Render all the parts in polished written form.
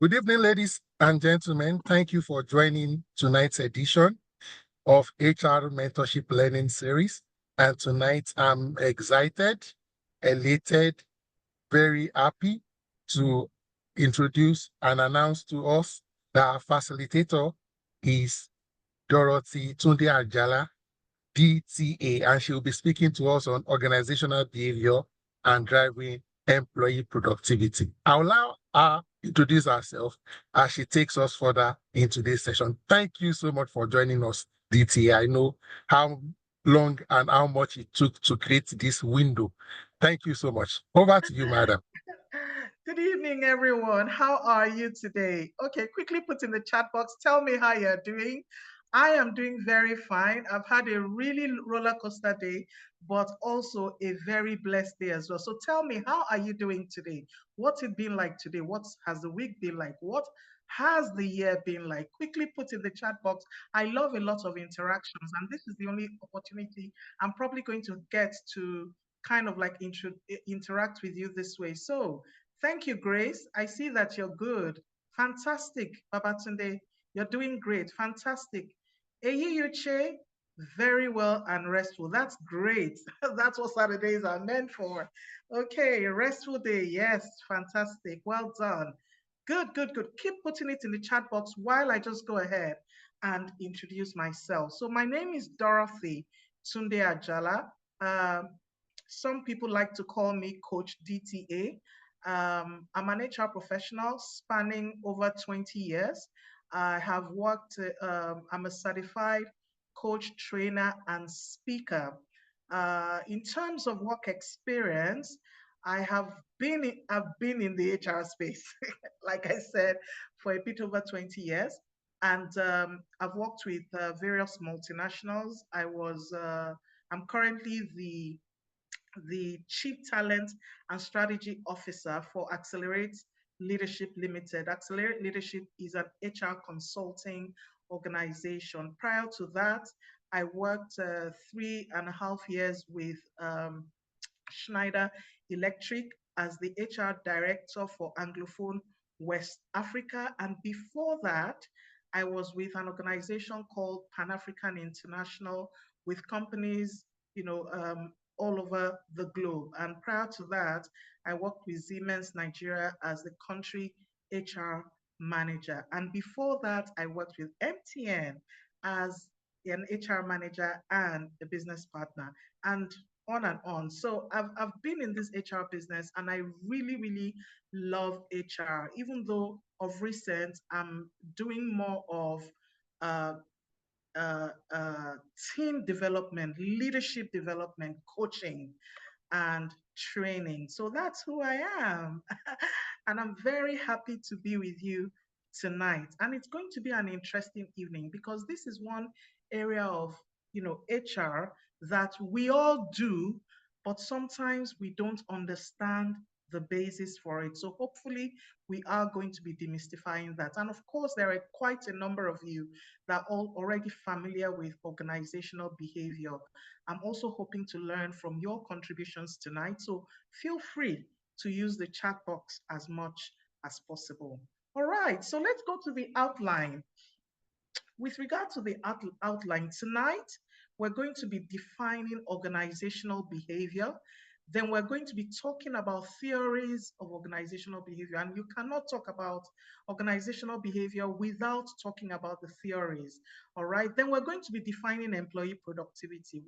Good evening, ladies and gentlemen. Thank you for joining tonight's edition of HR Mentorship Learning Series. And tonight I'm excited, elated, very happy to introduce and announce to us that our facilitator is Dorothy Tunde Ajala, DTA, and she will be speaking to us on organizational behavior and driving employee productivity. I'll allow her introduce herself as she takes us further into this session. Thank you so much for joining us, DTA. I know how long and how much it took to create this window. Thank you so much. Over to you, madam. Good evening, everyone. How are you today? Okay, quickly put in the chat box. Tell me how you're doing. I am doing very fine. I've had a really roller coaster day, but also a very blessed day as well. So tell me, how are you doing today? What's it been like today? What has the week been like? What has the year been like? Quickly put in the chat box. I love a lot of interactions, and this is the only opportunity I'm probably going to get to kind of like interact with you this way. So thank you, Grace. I see that you're good. Fantastic, Babatunde. You're doing great. Fantastic. Eyiyuche, very well and restful. That's great. That's what Saturdays are meant for. Okay, restful day. Yes, fantastic. Well done. Good, good, good. Keep putting it in the chat box while I just go ahead and introduce myself. So my name is Dorothy Tunde Ajala. Um, some people like to call me Coach DTA. I'm an HR professional spanning over 20 years. I have worked, I'm a certified coach, trainer, and speaker. In terms of work experience, I've been in the HR space, like I said, for a bit over 20 years. And I've worked with various multinationals. I'm currently the Chief Talent and Strategy Officer for Accelerate Leadership Limited. Accelerate Leadership is an HR consulting organization. Prior to that, I worked 3.5 years with Schneider Electric as the HR director for Anglophone West Africa. And before that, I was with an organization called Pan African International with companies, all over the globe. And prior to that, I worked with Siemens Nigeria as the country HR manager. And before that, I worked with MTN as an HR manager and a business partner. And on and on. So I've been in this HR business and I really, really love HR, even though of recent I'm doing more of uh, uh, uh, team development, leadership development, coaching, and training. So that's who I am. And I'm very happy to be with you tonight. And it's going to be an interesting evening because this is one area of, HR that we all do, but sometimes we don't understand the basis for it. So hopefully we are going to be demystifying that. And of course, there are quite a number of you that are all already familiar with organizational behavior. I'm also hoping to learn from your contributions tonight. So feel free to use the chat box as much as possible. All right, so let's go to the outline. With regard to the outline tonight, we're going to be defining organizational behavior. Then we're going to be talking about theories of organizational behavior. And you cannot talk about organizational behavior without talking about the theories. All right. Then we're going to be defining employee productivity.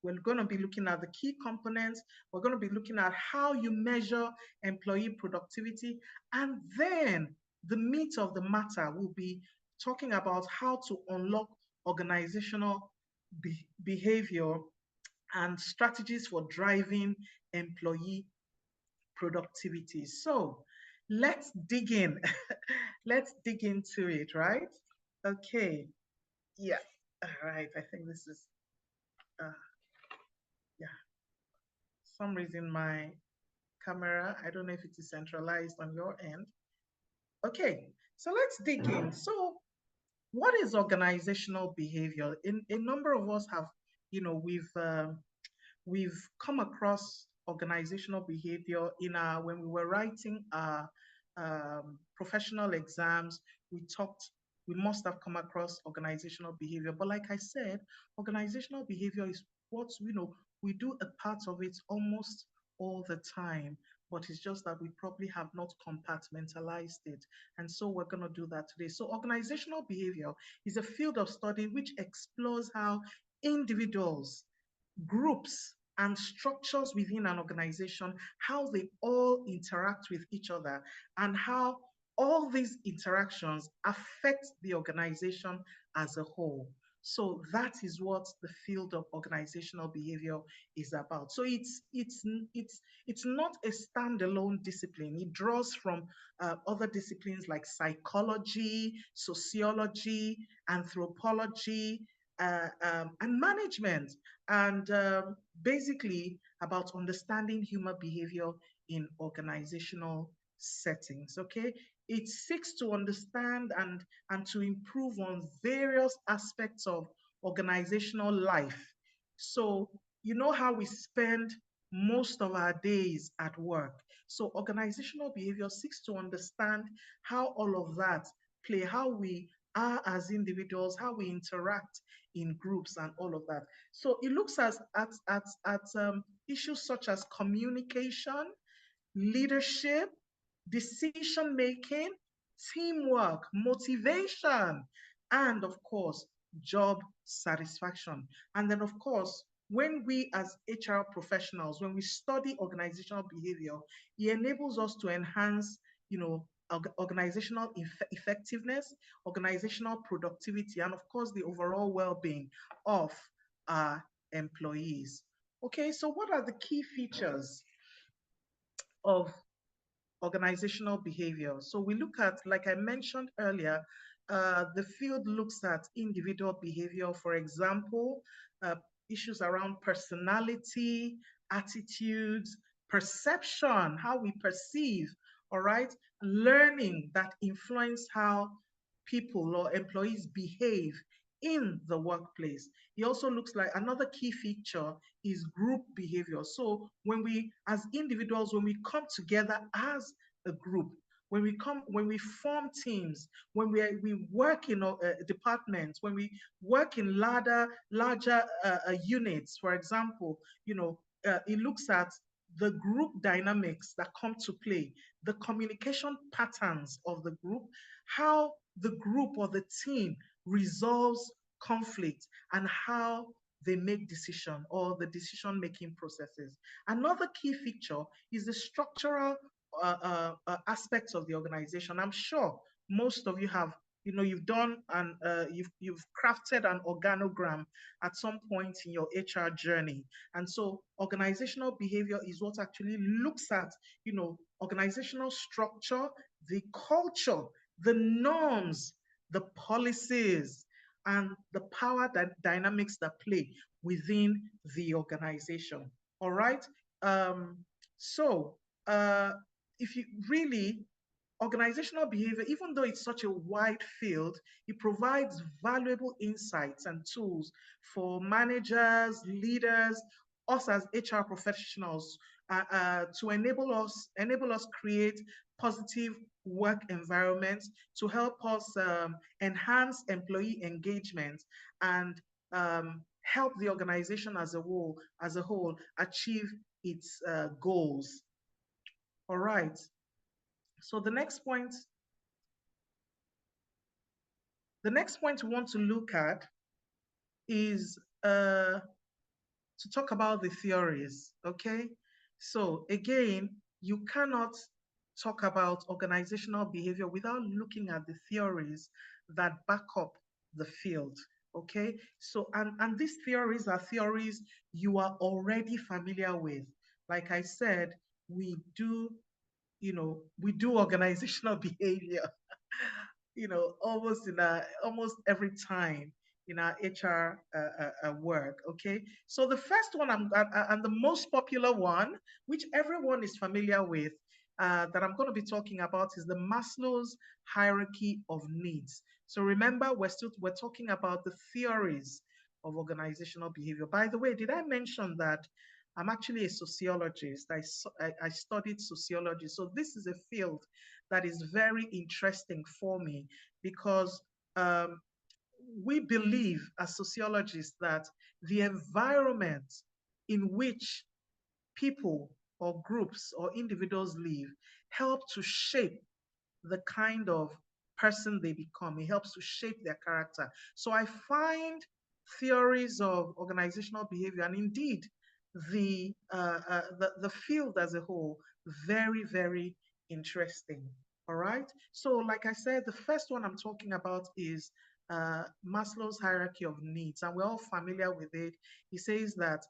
We're going to be looking at the key components. We're going to be looking at how you measure employee productivity. And then the meat of the matter will be talking about how to unlock organizational behavior and strategies for driving employee productivity. So let's dig in. Let's dig into it, right? Okay. Yeah. All right. I think this is, uh, yeah. Some reason my camera, I don't know if it is centralized on your end. Okay. So let's dig in. So what is organizational behavior? A number of us have, we've come across organizational behavior in our when we were writing our professional exams, we must have come across organizational behavior. But like I said, organizational behavior is what, we do a part of it almost all the time, but it's just that we probably have not compartmentalized it. And so we're going to do that today. So organizational behavior is a field of study which explores how individuals, groups, and structures within an organization, how they all interact with each other, and how all these interactions affect the organization as a whole. So that is what the field of organizational behavior is about. So it's not a standalone discipline. It draws from other disciplines like psychology, sociology, anthropology, and management, and basically about understanding human behavior in organizational settings. Okay, it seeks to understand and to improve on various aspects of organizational life. So you know how we spend most of our days at work. So organizational behavior seeks to understand how all of that play, how we are as individuals, how we interact in groups and all of that. So it looks at issues such as communication, leadership, decision making, teamwork, motivation, and of course, job satisfaction. And then, of course, when we as HR professionals, when we study organizational behavior, it enables us to enhance, organizational effectiveness, organizational productivity, and of course, the overall well-being of our employees. Okay, so what are the key features of organizational behavior? So we look at, like I mentioned earlier, the field looks at individual behavior, for example, uh, issues around personality, attitudes, perception, how we perceive, all right, learning that influence how people or employees behave in the workplace. It also looks like another key feature is group behavior. So when we, as individuals, when we come together as a group, when we form teams, when we work in departments, when we work in larger units, for example, it looks at the group dynamics that come to play, the communication patterns of the group, how the group or the team resolves conflict, and how they make decision or the decision making processes. Another key feature is the structural aspects of the organization. I'm sure most of you have, you've done and you've crafted an organogram at some point in your HR journey. And so organizational behavior is what actually looks at, organizational structure, the culture, the norms, the policies, and the power dynamics that play within the organization. All right. Um, so uh, if you really, organizational behavior, even though it's such a wide field, it provides valuable insights and tools for managers, leaders, us as HR professionals, to enable us create positive work environments, to help us enhance employee engagement, and help the organization as a whole achieve its goals. All right. So the next point we want to look at is to talk about the theories. Okay. So again, you cannot talk about organizational behavior without looking at the theories that back up the field. Okay. So and these theories are theories you are already familiar with. Like I said, we do we do organizational behavior, almost every time in our HR work. Okay, so the first one and the most popular one, which everyone is familiar with, that I'm going to be talking about is the Maslow's hierarchy of needs. So remember, we're talking about the theories of organizational behavior. By the way, did I mention that I'm actually a sociologist. I studied sociology. So this is a field that is very interesting for me because um, we believe as sociologists that the environment in which people or groups or individuals live help to shape the kind of person they become. It helps to shape their character. So I find theories of organizational behavior and indeed the field as a whole very, very interesting. All right. So, like I said, the first one I'm talking about is Maslow's hierarchy of needs, and we're all familiar with it. He says that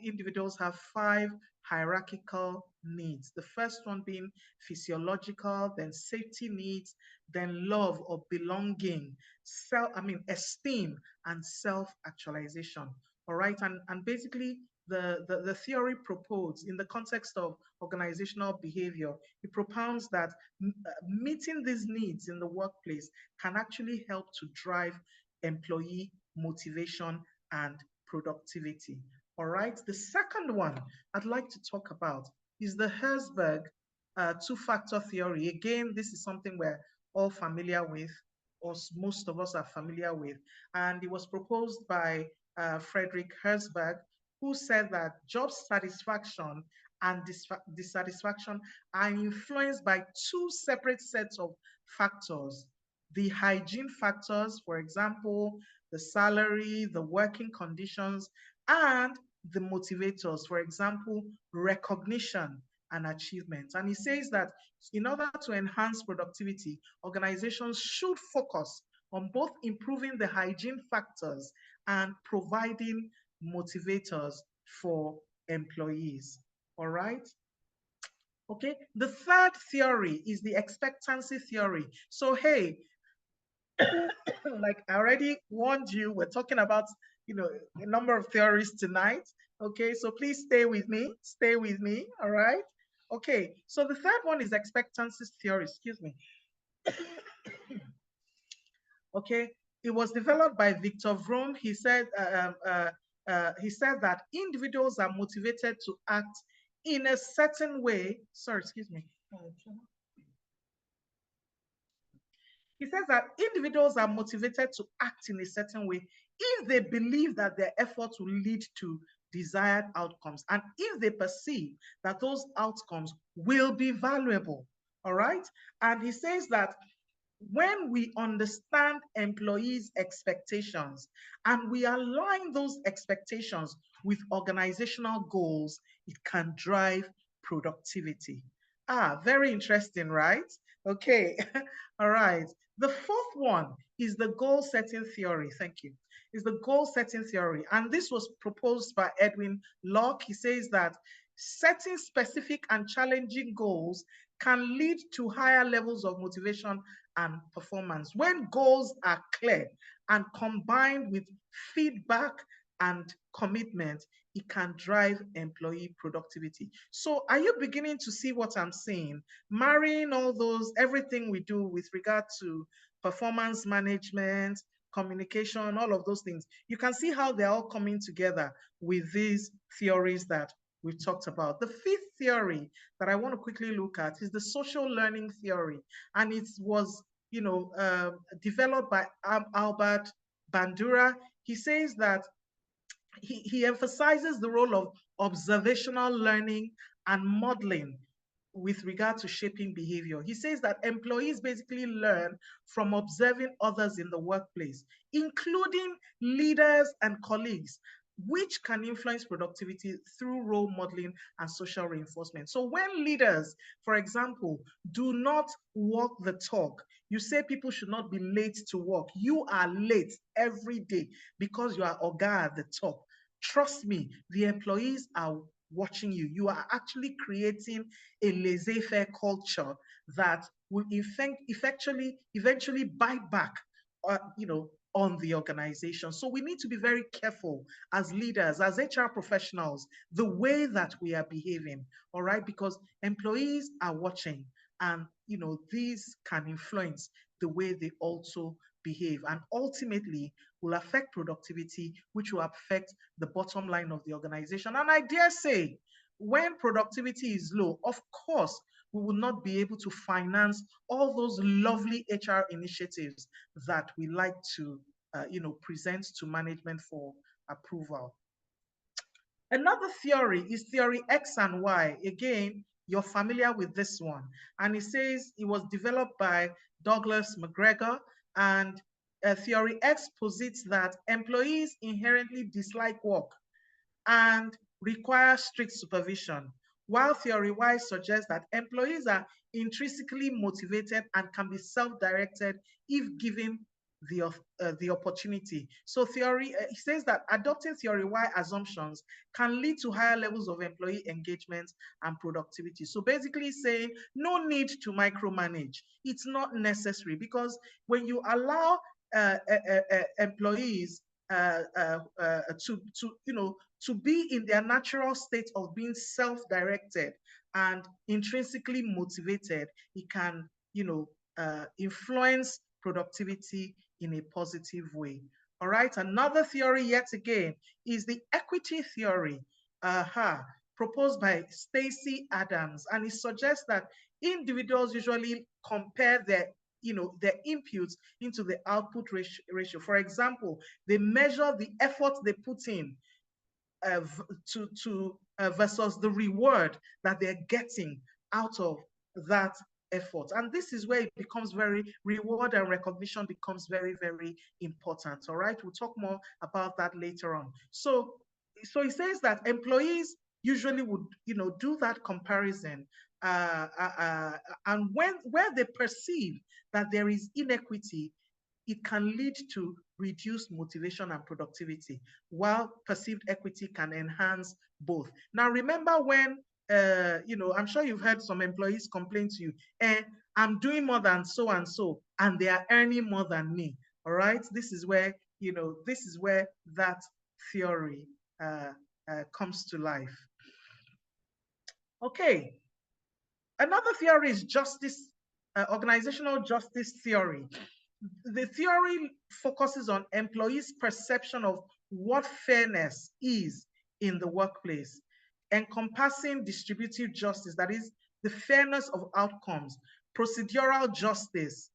individuals have five hierarchical needs. The first one being physiological, then safety needs, then love or belonging, esteem and self-actualization. All right, and basically the theory proposed in the context of organizational behavior, it propounds that meeting these needs in the workplace can actually help to drive employee motivation and productivity. All right, the second one I'd like to talk about is the Herzberg two-factor theory. Again, this is something we're all familiar with, or most of us are familiar with, and it was proposed by Frederick Herzberg, who said that job satisfaction and dissatisfaction are influenced by two separate sets of factors. The hygiene factors, for example, the salary, the working conditions, and the motivators, for example, recognition and achievement. And he says that in order to enhance productivity, organizations should focus on both improving the hygiene factors and providing motivators for employees. All right. Okay. The third theory is the expectancy theory. So, hey, like I already warned you, we're talking about, a number of theories tonight. Okay. So please stay with me. Stay with me. All right. Okay. So the third one is expectancy theory. Excuse me. Okay. It was developed by Victor Vroom. He said that individuals are motivated to act in a certain way. Sorry, excuse me. He says that individuals are motivated to act in a certain way if they believe that their efforts will lead to desired outcomes and if they perceive that those outcomes will be valuable. All right. And he says that when we understand employees' expectations and we align those expectations with organizational goals, it can drive productivity. Very interesting, right? Okay, all right. The fourth one is the goal setting theory. Thank you. Is the goal setting theory. And this was proposed by Edwin Locke. He says that setting specific and challenging goals can lead to higher levels of motivation and performance. When goals are clear and combined with feedback and commitment, it can drive employee productivity. So are you beginning to see what I'm saying? Marrying all those, everything we do with regard to performance management, communication, all of those things, you can see how they're all coming together with these theories that we've talked about. The fifth theory that I want to quickly look at is the social learning theory. And it was, developed by Albert Bandura. He says that he emphasizes the role of observational learning and modeling with regard to shaping behavior. He says that employees basically learn from observing others in the workplace, including leaders and colleagues, which can influence productivity through role modeling and social reinforcement. So when leaders, for example, do not walk the talk, you say people should not be late to work. You are late every day because you are oga at the top. Trust me, the employees are watching you. You are actually creating a laissez-faire culture that will eventually bite back, on the organization. So we need to be very careful as leaders, as HR professionals, the way that we are behaving, all right? Because employees are watching and, these can influence the way they also behave. And ultimately, will affect productivity, which will affect the bottom line of the organization. And I dare say, when productivity is low, of course, we will not be able to finance all those lovely HR initiatives that we like to present to management for approval. Another theory is theory X and Y. Again, you're familiar with this one. And it says it was developed by Douglas McGregor. And theory X posits that employees inherently dislike work and require strict supervision, while theory Y suggests that employees are intrinsically motivated and can be self-directed if given the opportunity. So theory says that adopting theory Y assumptions can lead to higher levels of employee engagement and productivity. So basically saying no need to micromanage. It's not necessary, because when you allow employees to be in their natural state of being self-directed and intrinsically motivated, it can, influence productivity in a positive way. All right. Another theory, yet again, is the equity theory, proposed by Stacey Adams, and it suggests that individuals usually compare their inputs into the output ratio. For example, they measure the effort they put in versus the reward that they're getting out of that effort. And this is where it becomes reward and recognition becomes very, very important. All right, we'll talk more about that later on. So it says that employees usually would do that comparison, and where they perceive that there is inequity, it can lead to reduced motivation and productivity, while perceived equity can enhance both. Now, remember when, I'm sure you've heard some employees complain to you, I'm doing more than so and so, and they are earning more than me. All right, this is where that theory comes to life. Okay, another theory is justice, organizational justice theory. The theory focuses on employees' perception of what fairness is in the workplace, encompassing distributive justice, that is the fairness of outcomes, procedural justice,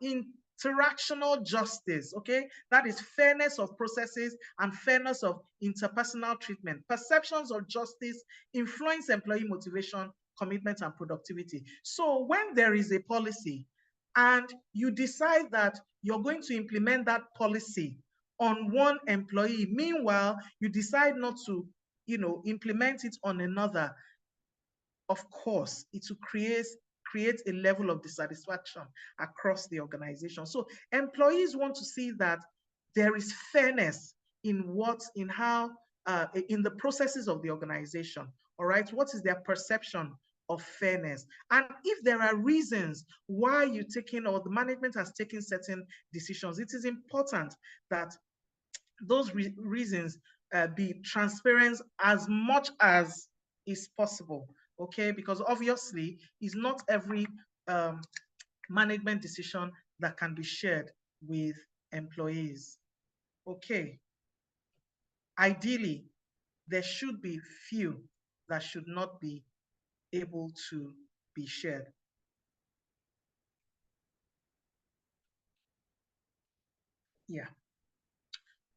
interactional justice, okay? That is fairness of processes and fairness of interpersonal treatment. Perceptions of justice influence employee motivation, commitment, and productivity. So when there is a policy and you decide that you're going to implement that policy on one employee, meanwhile, you decide not to, implement it on another, of course, it will create a level of dissatisfaction across the organization. So employees want to see that there is fairness in the processes of the organization. All right, what is their perception of fairness? And if there are reasons why you're taking, or the management has taken certain decisions, it is important that those reasons be transparent as much as is possible, okay? Because obviously, it's not every management decision that can be shared with employees. Okay. Ideally, there should be few that should not be able to be shared. Yeah.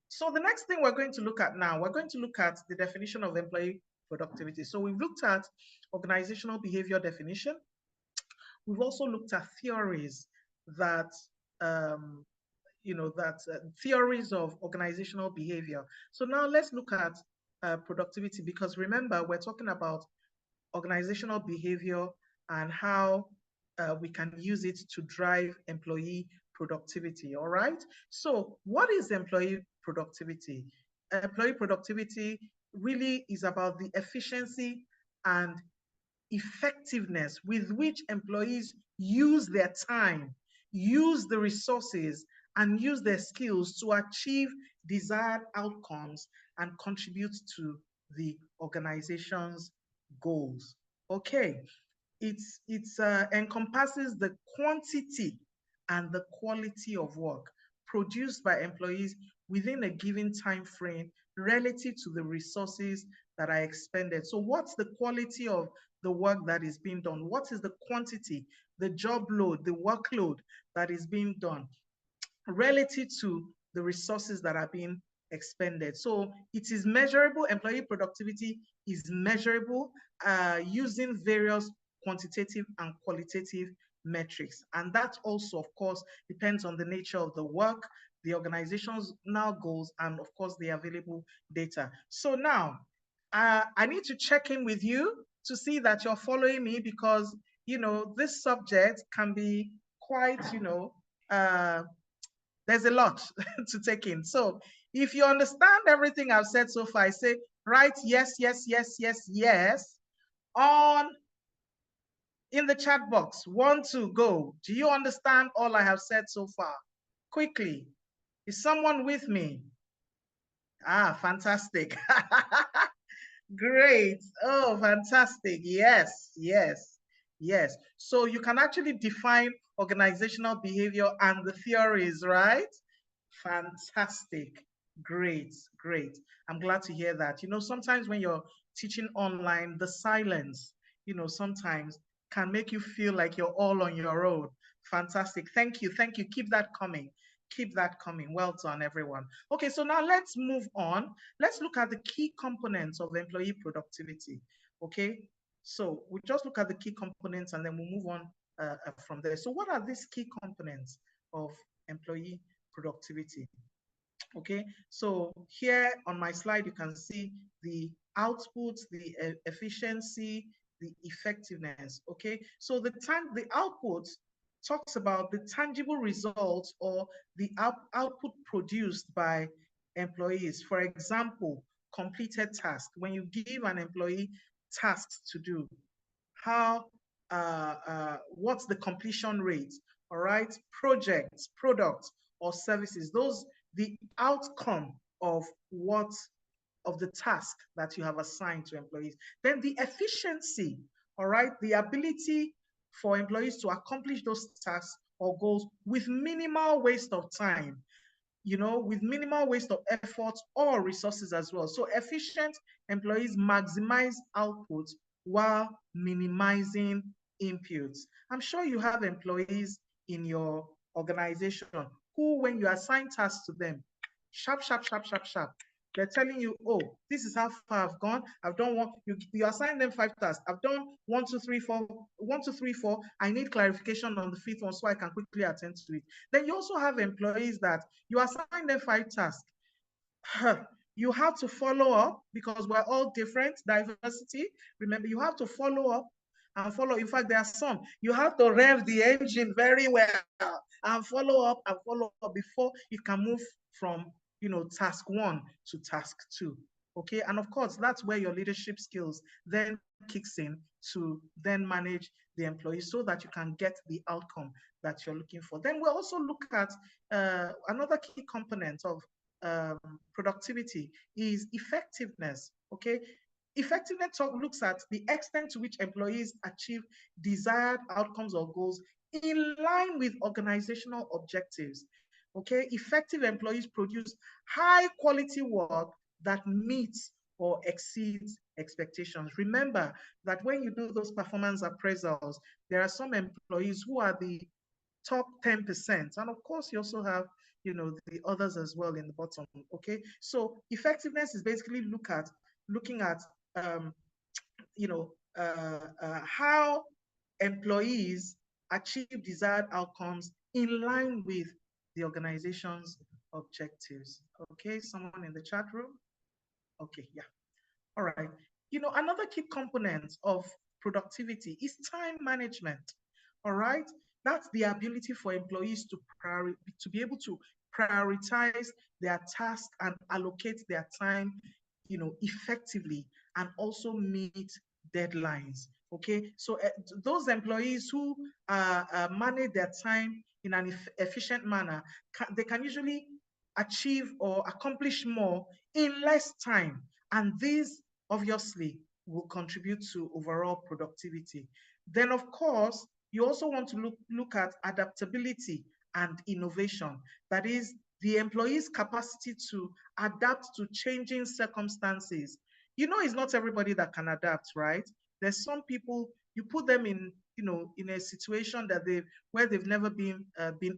So the next thing we're going to look at now, we're going to look at the definition of employee productivity. So we've looked at organizational behavior definition. We've also looked at theories that, theories of organizational behavior. So now let's look at productivity, because remember, we're talking about organizational behavior and how we can use it to drive employee productivity. All right. So what is employee productivity? Employee productivity really is about the efficiency and effectiveness with which employees use their time, use the resources, and use their skills to achieve desired outcomes and contribute to the organization's goals. Okay, it encompasses the quantity and the quality of work produced by employees within a given time frame relative to the resources that are expended. So what's the quality of the work that is being done? What is the quantity, the job load, the workload that is being done relative to the resources that are being expended? So it is measurable. Employee productivity is measurable using various quantitative and qualitative metrics. And that also, of course, depends on the nature of the work, the organization's now goals, and of course, the available data. So now, I need to check in with you to see that you're following me, because, this subject can be quite, there's a lot to take in. So if you understand everything I've said so far, I say, write yes, yes, yes, yes, yes on in the chat box. 1, 2, go. Do you understand all I have said so far? Quickly. Is someone with me? Ah, fantastic. Great. Oh, fantastic. Yes, yes, yes. So you can actually define organizational behavior and the theories, right? Fantastic. Great, great. I'm glad to hear that. Sometimes when you're teaching online, the silence, sometimes can make you feel like you're all on your own. Fantastic. Thank you. Thank you. Keep that coming. Keep that coming. Well done, everyone. Okay, so now let's move on. Let's look at the key components of employee productivity. Okay, so we just look at the key components and then we'll move on from there. So what are these key components of employee productivity? Okay, so here on my slide, you can see the output, the efficiency, the effectiveness. Okay, so the output talks about the tangible results or the output produced by employees. For example, completed task. When you give an employee tasks to do, what's the completion rate? All right, projects, products, or services. Those the outcome of the task that you have assigned to employees. Then the efficiency, all right, the ability for employees to accomplish those tasks or goals with minimal waste of time, with minimal waste of effort or resources as well. So efficient employees maximize output while minimizing inputs. I'm sure you have employees in your organization who, when you assign tasks to them, sharp, sharp, sharp, sharp, sharp, they're telling you, oh, this is how far I've gone. I've done one. You assign them 5 tasks. I've done 1, 2, 3, 4. 1, 2, 3, 4. I need clarification on the 5th one so I can quickly attend to it. Then you also have employees that you assign them 5 tasks. You have to follow up because we're all different, diversity. Remember, you have to follow up and follow. In fact, there are some. You have to rev the engine very well and follow up before you can move from task 1 to task 2. Okay, and of course, that's where your leadership skills then kicks in to then manage the employees so that you can get the outcome that you're looking for. Then we'll also look at another key component of productivity is effectiveness. Okay, effectiveness looks at the extent to which employees achieve desired outcomes or goals in line with organizational objectives. Okay, effective employees produce high quality work that meets or exceeds expectations. Remember that when you do those performance appraisals, there are some employees who are the top 10%. And of course, you also have the others as well in the bottom. Okay, so effectiveness is basically looking at how employees achieve desired outcomes in line with the organization's objectives. Okay, someone in the chat room? Okay, yeah. All right. Another key component of productivity is time management. All right. That's the ability for employees to be able to prioritize their tasks and allocate their time, effectively, and also meet deadlines. Okay. So those employees who manage their time in an efficient manner, they can usually achieve or accomplish more in less time. And these obviously will contribute to overall productivity. Then, of course, you also want to look at adaptability and innovation. That is, the employee's capacity to adapt to changing circumstances. You know, it's not everybody that can adapt, right? There's some people you put them in, you know, in a situation that they've never been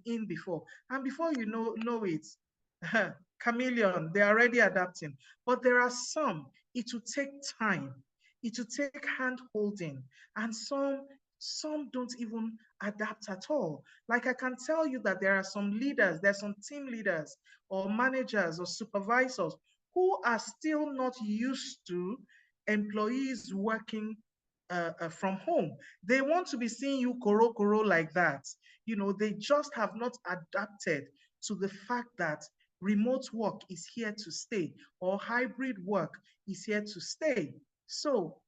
in before, and before you know it, chameleon, they're already adapting. But there are some, it will take time, it will take hand holding, and some don't even adapt at all. Like I can tell you that there are some leaders, there's some team leaders or managers or supervisors who are still not used to employees working from home. They want to be seeing you koro like that. You know, they just have not adapted to the fact that remote work is here to stay, or hybrid work is here to stay. So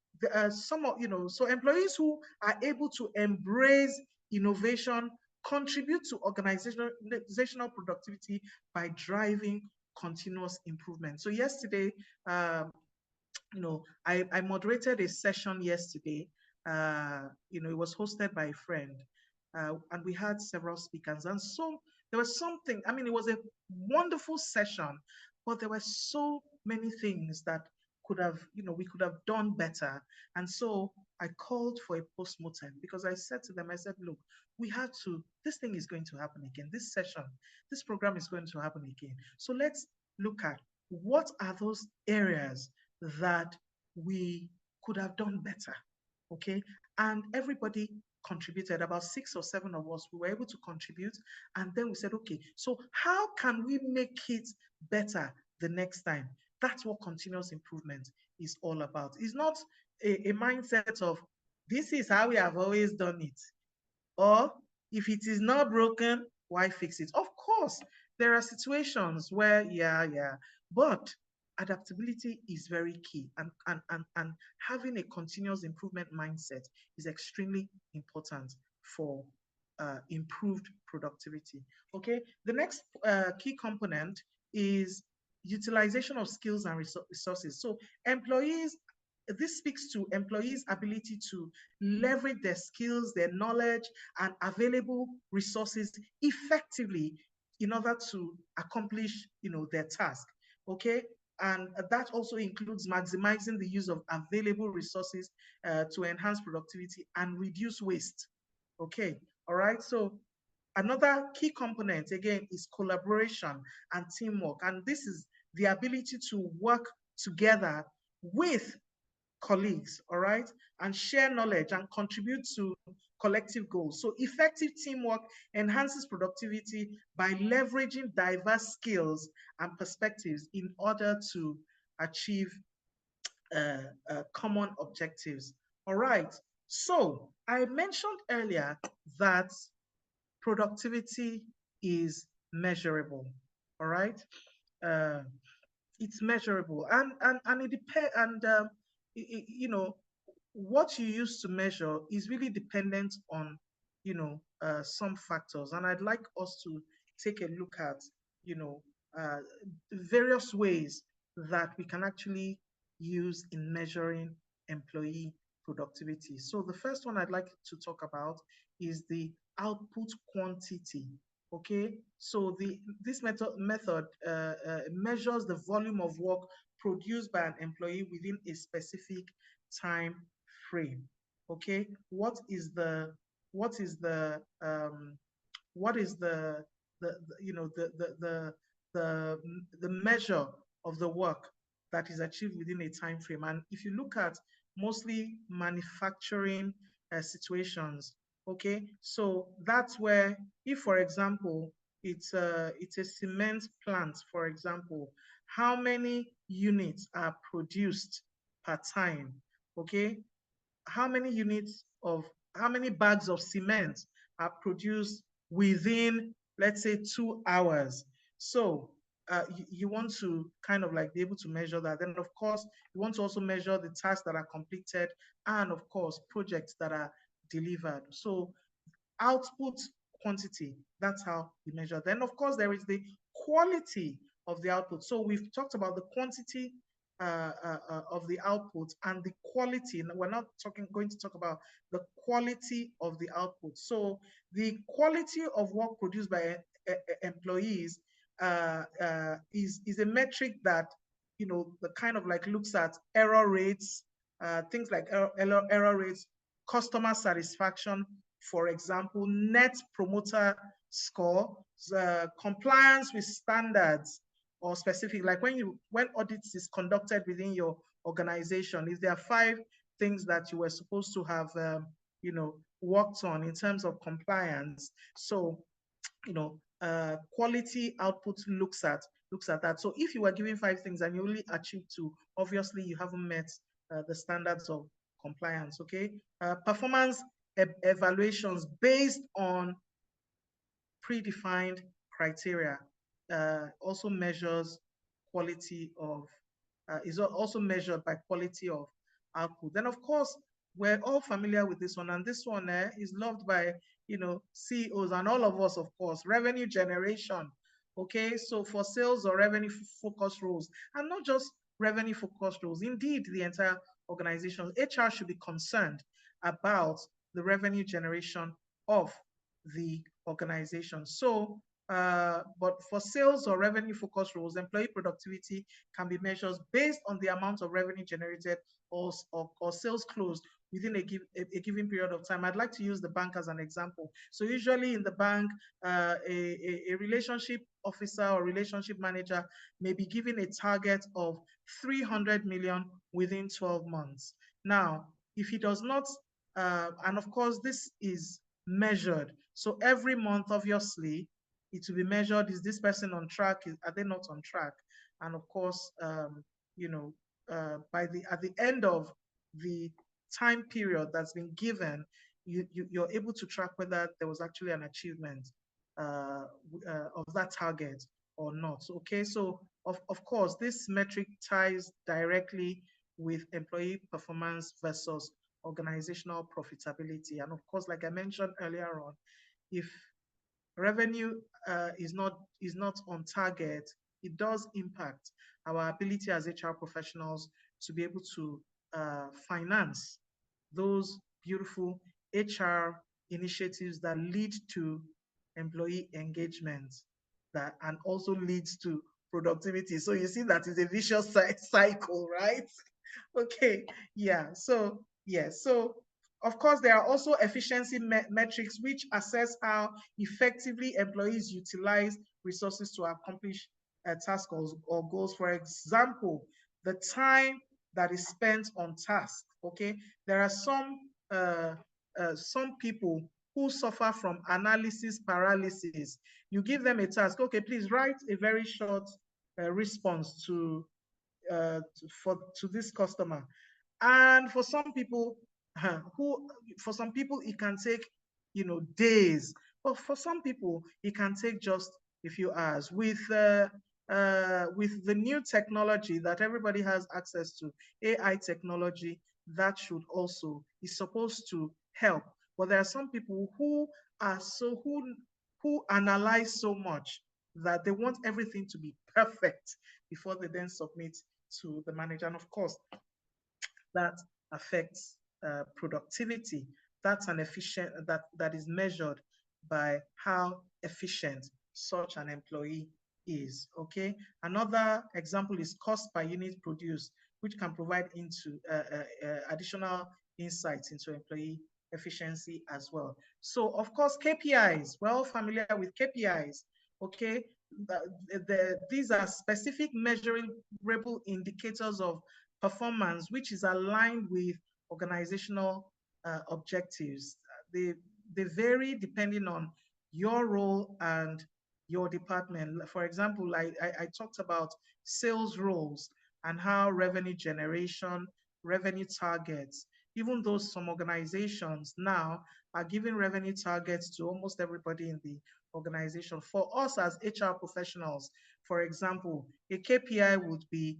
some of, you know, so employees who are able to embrace innovation contribute to organizational productivity by driving continuous improvement. So yesterday, you know, I moderated a session yesterday. You know, it was hosted by a friend, and we had several speakers. And so there was something, I mean, it was a wonderful session, but there were so many things that could have, you know, we could have done better. And so I called for a post-mortem because I said to them, I said, look, we had to, this thing is going to happen again. This session, this program is going to happen again. So let's look at what are those areas that we could have done better. Okay. And everybody contributed, about 6 or 7 of us, we were able to contribute. And then we said, okay, so how can we make it better the next time? That's what continuous improvement is all about. It's not a mindset of this is how we have always done it, or if it is not broken, why fix it? Of course, there are situations where, yeah, but adaptability is very key, and having a continuous improvement mindset is extremely important for improved productivity. Okay, the next key component is utilization of skills and resources. So employees, this speaks to employees' ability to leverage their skills, their knowledge, and available resources effectively in order to accomplish, you know, their task. Okay, and that also includes maximizing the use of available resources to enhance productivity and reduce waste. Okay, all right. So another key component again is collaboration and teamwork, and this is the ability to work together with colleagues, all right, and share knowledge and contribute to collective goals. So effective teamwork enhances productivity by leveraging diverse skills and perspectives in order to achieve common objectives. All right, so I mentioned earlier that productivity is measurable, all right? Uh, it's measurable, and it depends, and you know, what you use to measure is really dependent on, you know, some factors. And I'd like us to take a look at, you know, uh, various ways that we can actually use in measuring employee productivity. So the first one I'd like to talk about is the output quantity. Okay, so this method measures the volume of work produced by an employee within a specific time frame. Okay, what is the what is the you know the the measure of the work that is achieved within a time frame? And if you look at mostly manufacturing situations, okay, so that's where, if for example it's a cement plant, for example, how many units are produced per time? Okay, how many units of, how many bags of cement are produced within, let's say, 2 hours? So you want to kind of like be able to measure that. Then of course, you want to also measure the tasks that are completed, and of course, projects that are delivered. So output quantity, that's how we measure. Then of course, there is the quality of the output. So we've talked about the quantity of the output and the quality. And we're not going to talk about the quality of the output. So the quality of work produced by employees is a metric that, the kind of like looks at error rates, things like error rates, customer satisfaction, for example, net promoter score, compliance with standards or specific, like when audits is conducted within your organization, if there are 5 things that you were supposed to have, worked on in terms of compliance. So, quality output looks at that. So if you were given 5 things and you only achieved 2, obviously you haven't met the standards of compliance. Okay, performance evaluations based on predefined criteria also measures quality of is also measured by quality of output. Then of course we're all familiar with this one, and this one is loved by CEOs and all of us, of course, revenue generation. Okay, so for sales or revenue focused roles, and not just revenue focused roles, indeed the entire organization, HR should be concerned about the revenue generation of the organization. So, but for sales or revenue focused roles, employee productivity can be measured based on the amount of revenue generated or sales closed within a given period of time. I'd like to use the bank as an example. So usually in the bank, a relationship officer or relationship manager may be given a target of 300 million within 12 months. Now, if he does not, and of course this is measured. So every month, obviously, it will be measured. Is this person on track? Are they not on track? And of course, at the end of the time period that's been given, you're able to track whether there was actually an achievement of that target or not. Okay, so of course, this metric ties directly with employee performance versus organizational profitability. And of course, like I mentioned earlier on, if revenue is not on target, it does impact our ability as HR professionals to be able to finance those beautiful HR initiatives that lead to employee engagement and also leads to productivity. So you see that is a vicious cycle, right? Okay, yeah. So so of course there are also efficiency metrics which assess how effectively employees utilize resources to accomplish tasks or goals. For example, the time that is spent on task. Okay, there are some people who suffer from analysis paralysis. You give them a task. Okay, please write a very short response to this customer. And for some people, it can take days, but for some people it can take just a few hours. With the new technology that everybody has access to, AI technology, that should also is supposed to help. But there are some people who are who analyze so much that they want everything to be perfect before they then submit to the manager. And of course, that affects productivity. That's an efficient that is measured by how efficient such an employee is. Okay. Another example is cost per unit produced, which can provide into additional insights into employee efficiency as well. So of course, KPIs, we're all familiar with KPIs. Okay. These are specific measurable indicators of performance, which is aligned with organizational objectives. They vary depending on your role and your department. For example, I talked about sales roles and how revenue generation, revenue targets, even though some organizations now are giving revenue targets to almost everybody in the organization. For us as HR professionals, for example, a KPI would be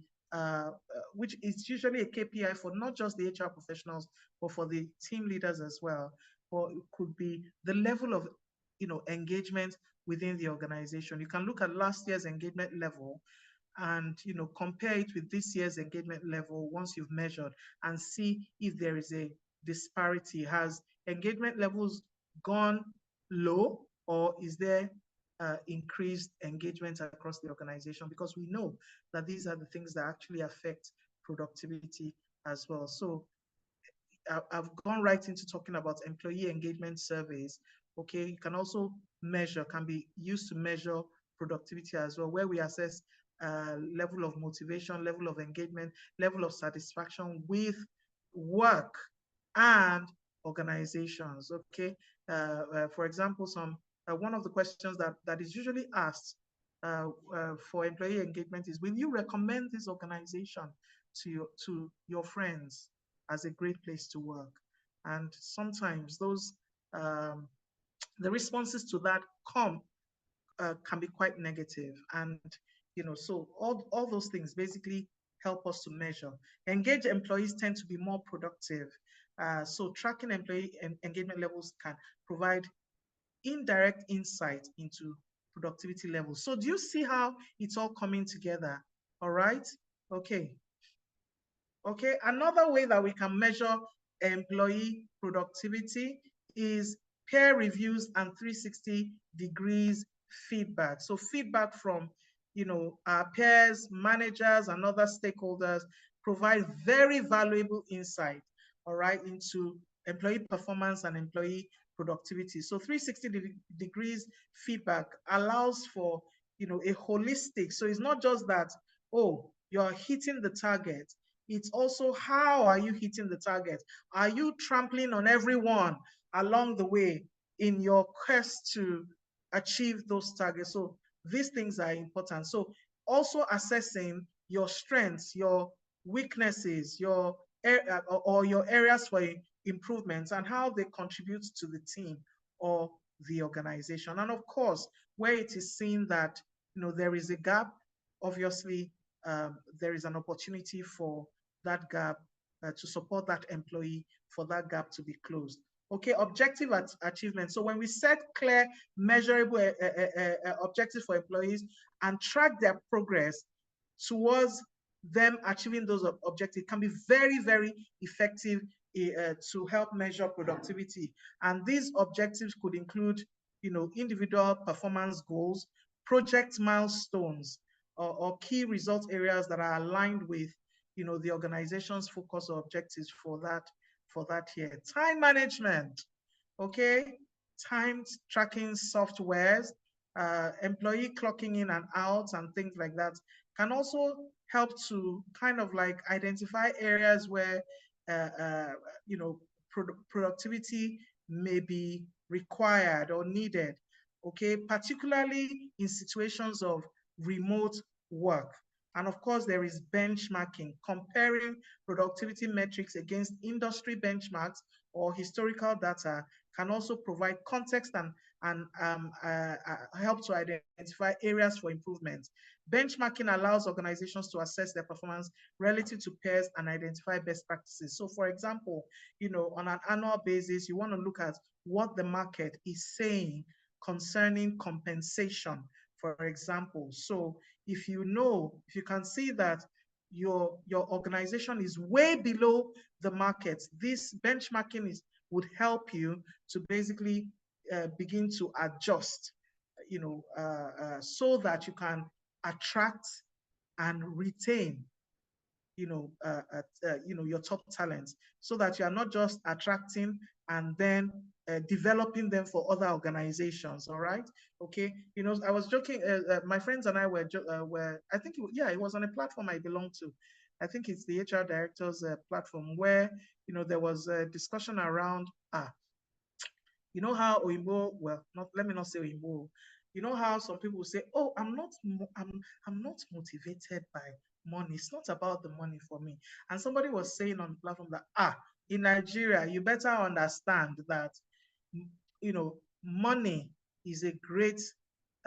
which is usually a KPI for not just the HR professionals, but for the team leaders as well. Or it could be the level of engagement within the organization. You can look at last year's engagement level and compare it with this year's engagement level once you've measured, and see if there is a disparity. Has engagement levels gone low, or is there increased engagement across the organization, because we know that these are the things that actually affect productivity as well. So I've gone right into talking about employee engagement surveys. Okay, you can also measure, can be used to measure productivity as well, where we assess level of motivation, level of engagement, level of satisfaction with work and organizations. Okay, for example, one of the questions that is usually asked for employee engagement is, will you recommend this organization to your friends as a great place to work? And sometimes those the responses to that can be quite negative. And so all those things basically help us to measure. Engaged employees tend to be more productive. So tracking employee engagement levels can provide indirect insight into productivity levels. So do you see how it's all coming together? All right. Okay. Okay, another way that we can measure employee productivity is peer reviews and 360 degrees feedback. So feedback from, our peers, managers, and other stakeholders provide very valuable insight, all right, into employee performance and employee productivity. So 360 degrees feedback allows for, a holistic, so it's not just that, oh, you're hitting the target. It's also, how are you hitting the target? Are you trampling on everyone along the way in your quest to achieve those targets? So these things are important. So also assessing your strengths, your weaknesses, or your areas for improvements, and how they contribute to the team or the organization. And of course, where it is seen that there is a gap, obviously there is an opportunity for that gap to support that employee, for that gap to be closed. Okay, objective achievement. So when we set clear, measurable objectives for employees and track their progress towards them achieving those objectives, can be very, very effective to help measure productivity. And these objectives could include, individual performance goals, project milestones, or key result areas that are aligned with, the organization's focus or objectives for that year. Time management, okay? Time tracking softwares, employee clocking in and out and things like that can also help to kind of like identify areas where, productivity may be required or needed, okay? Particularly in situations of remote work. And of course, there is benchmarking, comparing productivity metrics against industry benchmarks or historical data can also provide context and help to identify areas for improvement. Benchmarking allows organizations to assess their performance relative to peers and identify best practices. So for example, on an annual basis, you want to look at what the market is saying concerning compensation, for example. So if you can see that your organization is way below the market, this benchmarking would help you to basically begin to adjust, so that you can attract and retain, your top talents, so that you are not just attracting and then developing them for other organizations. All right. Okay. I was joking. My friends and I were, I think, it was on a platform I belong to. I think it's the HR directors platform, where, there was a discussion around, how Oimbo, well, not, let me not say Oimbo. How some people say, oh, I'm not motivated by money. It's not about the money for me. And somebody was saying on the platform that, in Nigeria, you better understand that, money is a great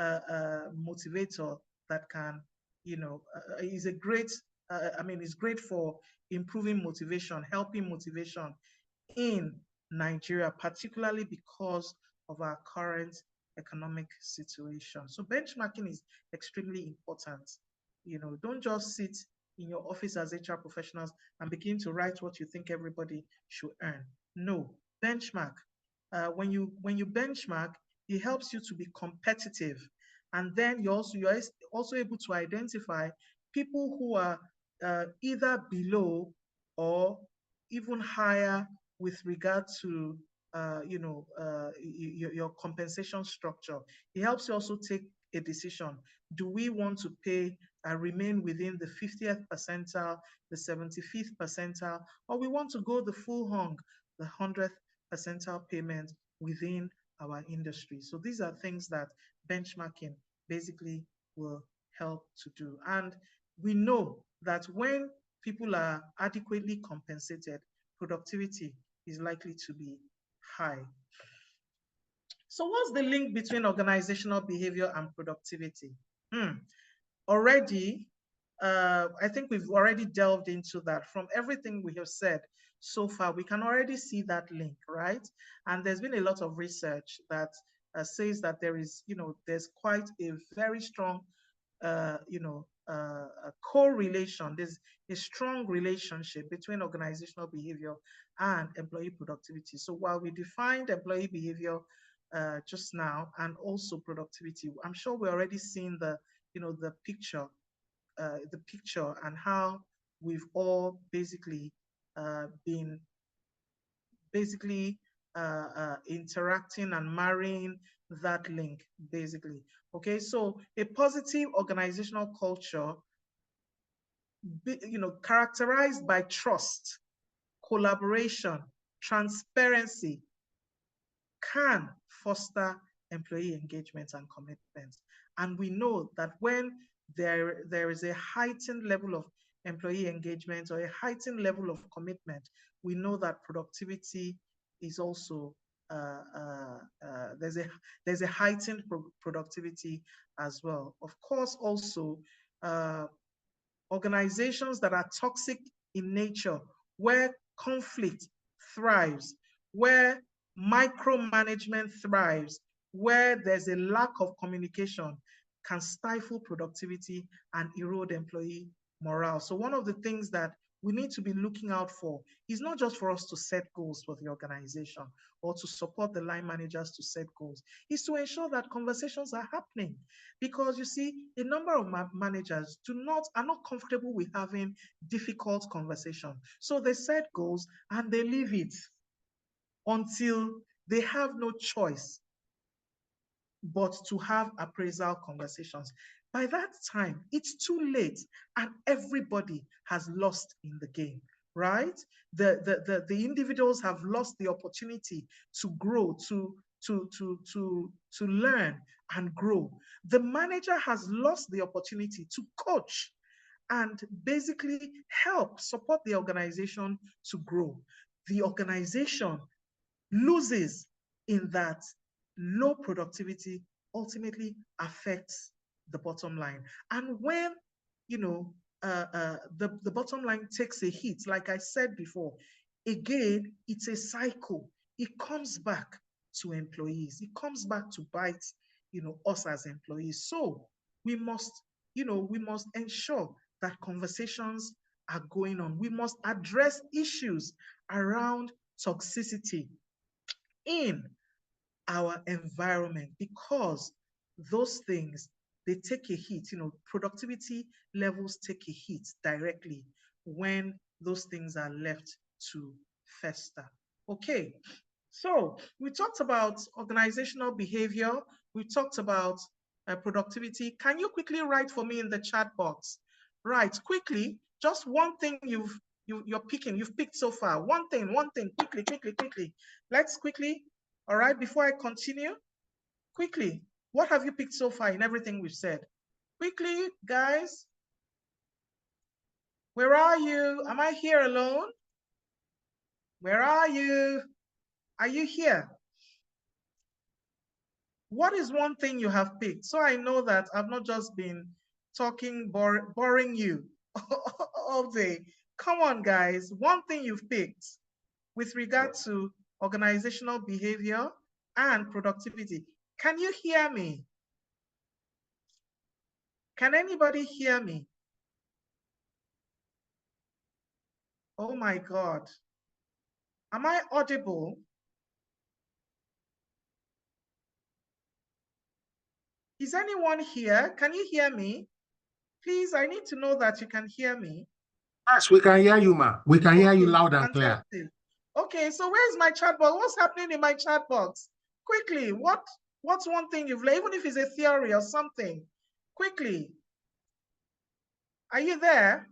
motivator that can, is a great, it's great for improving motivation, helping motivation in Nigeria, particularly because of our current economic situation. So benchmarking is extremely important. Don't just sit in your office as HR professionals and begin to write what you think everybody should earn. No, benchmark. When you benchmark, it helps you to be competitive And then you're also able to identify people who are either below or even higher with regard to your compensation structure. It helps you also take a decision. Do we want to pay remain within the 50th percentile, the 75th percentile, or we want to go the full hung, the 100th percentile payment within our industry? So these are things that benchmarking basically will help to do. And we know that when people are adequately compensated, productivity is likely to be high. So what's the link between organizational behavior and productivity? Already, I think we've already delved into that. From everything we have said so far, we can already see that link, right? And there's been a lot of research that says that there's quite a very strong, correlation. There's a strong relationship between organizational behavior and employee productivity. So while we defined employee behavior just now and also productivity, I'm sure we're already seeing the picture and how we've all basically been interacting and marrying that link, basically. Okay, so a positive organizational culture, characterized by trust, collaboration, transparency, can foster employee engagement and commitment. And we know that when there is a heightened level of employee engagement or a heightened level of commitment, we know that productivity is also there's a heightened productivity as well. Of course, also organizations that are toxic in nature, where conflict thrives, where micromanagement thrives, where there's a lack of communication, can stifle productivity and erode employee morale. So one of the things that we need to be looking out for is not just for us to set goals for the organization or to support the line managers to set goals, is to ensure that conversations are happening. Because you see, a number of managers are not comfortable with having difficult conversation. So they set goals and they leave it until they have no choice but to have appraisal conversations. By that time, it's too late and everybody has lost in the game, right? The individuals have lost the opportunity to grow, to learn and grow. The manager has lost the opportunity to coach and basically help support the organization to grow. The organization loses in that low productivity ultimately affects the bottom line. And when the bottom line takes a hit, like I said before, again, it's a cycle. It comes back to employees. It comes back to bite us as employees. So we must ensure that conversations are going on. We must address issues around toxicity in our environment, because those things, they take a hit. Productivity levels take a hit directly when those things are left to fester. Okay, so we talked about organizational behavior, we talked about productivity. Can you quickly write for me in the chat box? Right, quickly, just one thing you're picking, you've picked so far. One thing, quickly. Let's quickly, all right, before I continue, quickly, what have you picked so far in everything we've said? Quickly, guys. Where are you? Am I here alone? Where are you? Are you here? What is one thing you have picked? So I know that I've not just been talking, boring you all day. Come on, guys. One thing you've picked with regard to organizational behavior and productivity. Can you hear me? Can anybody hear me? Oh my God. Am I audible? Is anyone here? Can you hear me? Please, I need to know that you can hear me. Yes, we can hear you, ma. We can hear you Okay, loud and clear. fantastic. Okay, so where's my chat box? What's happening in my chat box? Quickly, what's one thing you've learned, even if it's a theory or something? Quickly. Are you there?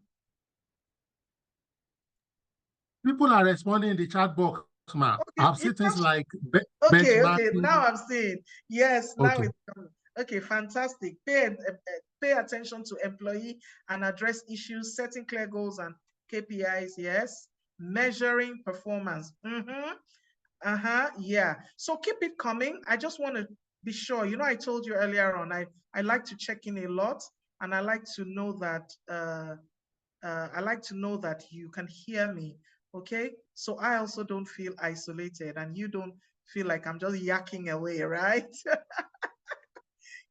People are responding in the chat box, ma. Okay, I've seen things like okay, benchmarking. now I'm seeing. Yes, now Okay. it's coming. Okay, fantastic. Pay attention to employee and address issues, setting clear goals and KPIs. Yes. Measuring performance. Yeah. So keep it coming. I just want to be sure. You know, I told you earlier on, I like to check in a lot, and I like to know that you can hear me. Okay. So I also don't feel isolated, and you don't feel like I'm just yakking away, right?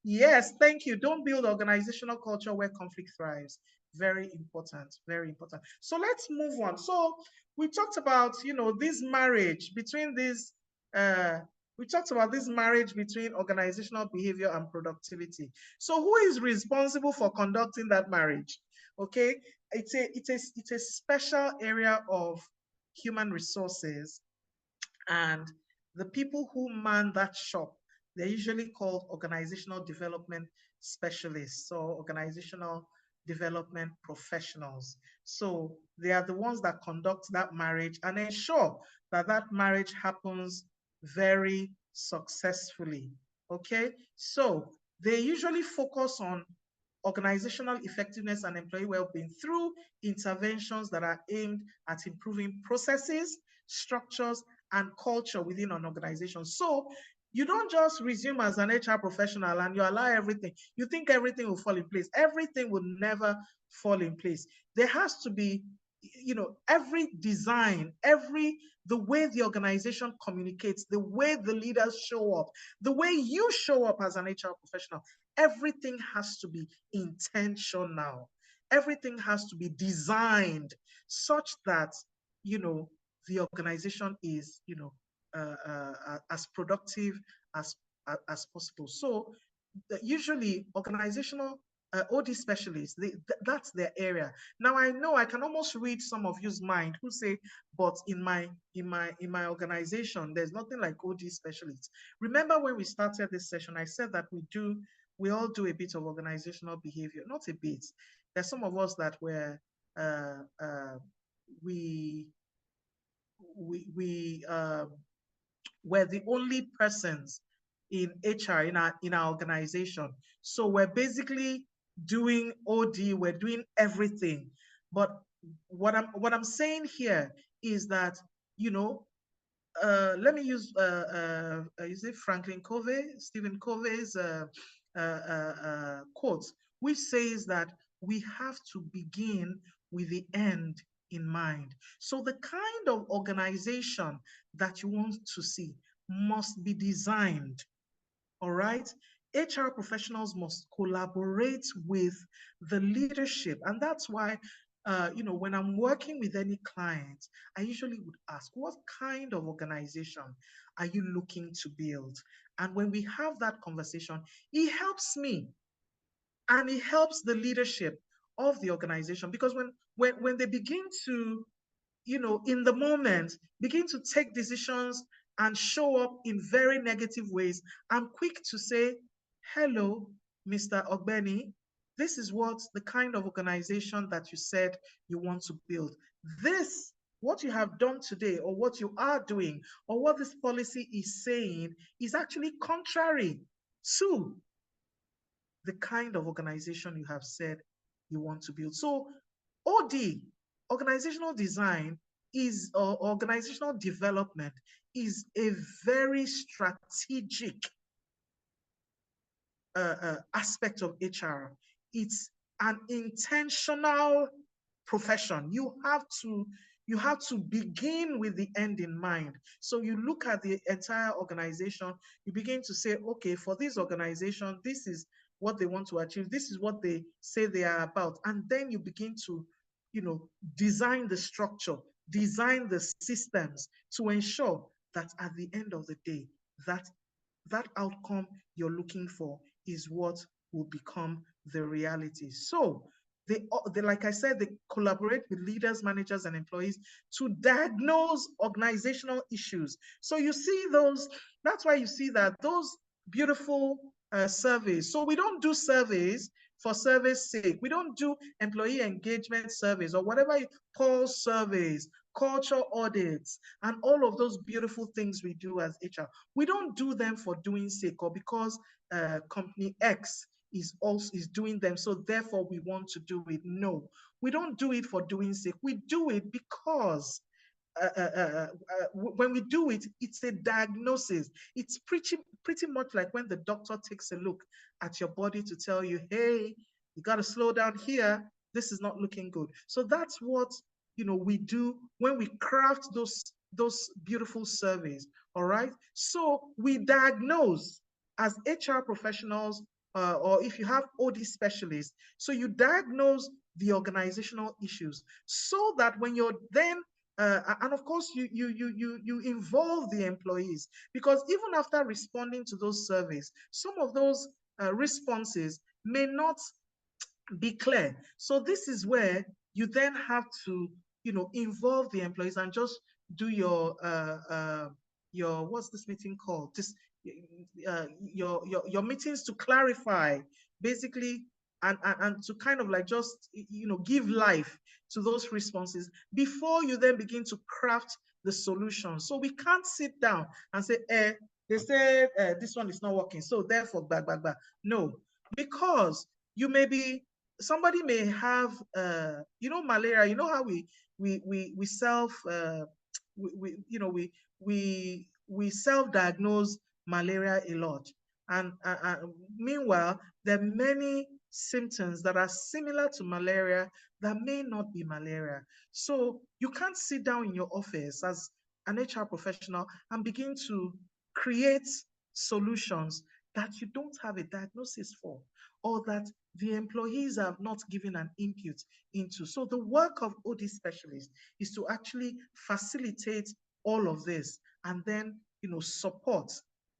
Yes, thank you. Don't build organizational culture where conflict thrives. Very important, very important. So let's move on. So we talked about, this marriage between organizational behavior and productivity. So who is responsible for conducting that marriage? Okay, it's a special area of human resources, and the people who man that shop, they're usually called organizational development specialists or organizational development professionals. So they are the ones that conduct that marriage and ensure that that marriage happens very successfully. Okay, so they usually focus on organizational effectiveness and employee well-being through interventions that are aimed at improving processes, structures, and culture within an organization. So you don't just resume as an HR professional and you allow everything. You think everything will fall in place. Everything will never fall in place. There has to be, every design, the way the organization communicates, the way the leaders show up, the way you show up as an HR professional, everything has to be intentional. Everything has to be designed such that, the organization is, as productive as, as possible. So usually organizational OD specialists, that's their area. Now I know I can almost read some of you's mind who say, but in my organization, there's nothing like OD specialists. Remember when we started this session, I said that we all do a bit of organizational behavior, not a bit. There's some of us that were we were the only persons in HR in our organization. So we're basically doing OD, we're doing everything. But what I'm saying here is that, let me use is it Franklin Covey, Stephen Covey's quote, which says that we have to begin with the end in mind. So the kind of organization that you want to see must be designed, all right? HR professionals must collaborate with the leadership. And that's why, when I'm working with any client, I usually would ask, what kind of organization are you looking to build? And when we have that conversation, it helps me and it helps the leadership of the organization, because when they begin to, in the moment, begin to take decisions and show up in very negative ways, I'm quick to say, hello, Mr. Ogbeni, this is what the kind of organization that you said you want to build. This, what you have done today, or what you are doing, or what this policy is saying, is actually contrary to the kind of organization you have said you want to build. So OD, organizational design, is organizational development, is a very strategic aspect of HR. It's an intentional profession. You have to begin with the end in mind. So you look at the entire organization, you begin to say, okay, for this organization, this is what they want to achieve, this is what they say they are about. And then you begin to, design the structure, design the systems to ensure that at the end of the day, that outcome you're looking for is what will become the reality. So they, like I said, they collaborate with leaders, managers, and employees to diagnose organizational issues. So you see those, that's why you see that those beautiful surveys. So we don't do surveys for survey's sake. We don't do employee engagement surveys or whatever you call surveys, culture audits, and all of those beautiful things we do as HR. We don't do them for doing sake or because company X is doing them, so therefore we want to do it. No, we don't do it for doing sake. We do it because when we do it, it's a diagnosis. It's pretty much like when the doctor takes a look at your body to tell you, hey, you got to slow down here. This is not looking good. So that's what we do when we craft those beautiful surveys. All right. So we diagnose as HR professionals, or if you have OD specialists. So you diagnose the organizational issues so that when you're then and of course, you involve the employees, because even after responding to those surveys, some of those responses may not be clear. So this is where you then have to, involve the employees and just do your what's this meeting called? This your meetings to clarify, basically, and to kind of like just give life to those responses before you then begin to craft the solution. So we can't sit down and say, they say this one is not working, so therefore, back. No, because you may be somebody may have malaria. You know how we self we self-diagnose malaria a lot, and meanwhile there are many symptoms that are similar to malaria that may not be malaria. So you can't sit down in your office as an HR professional and begin to create solutions that you don't have a diagnosis for, or that the employees have not given an input into. So the work of OD specialists is to actually facilitate all of this and then support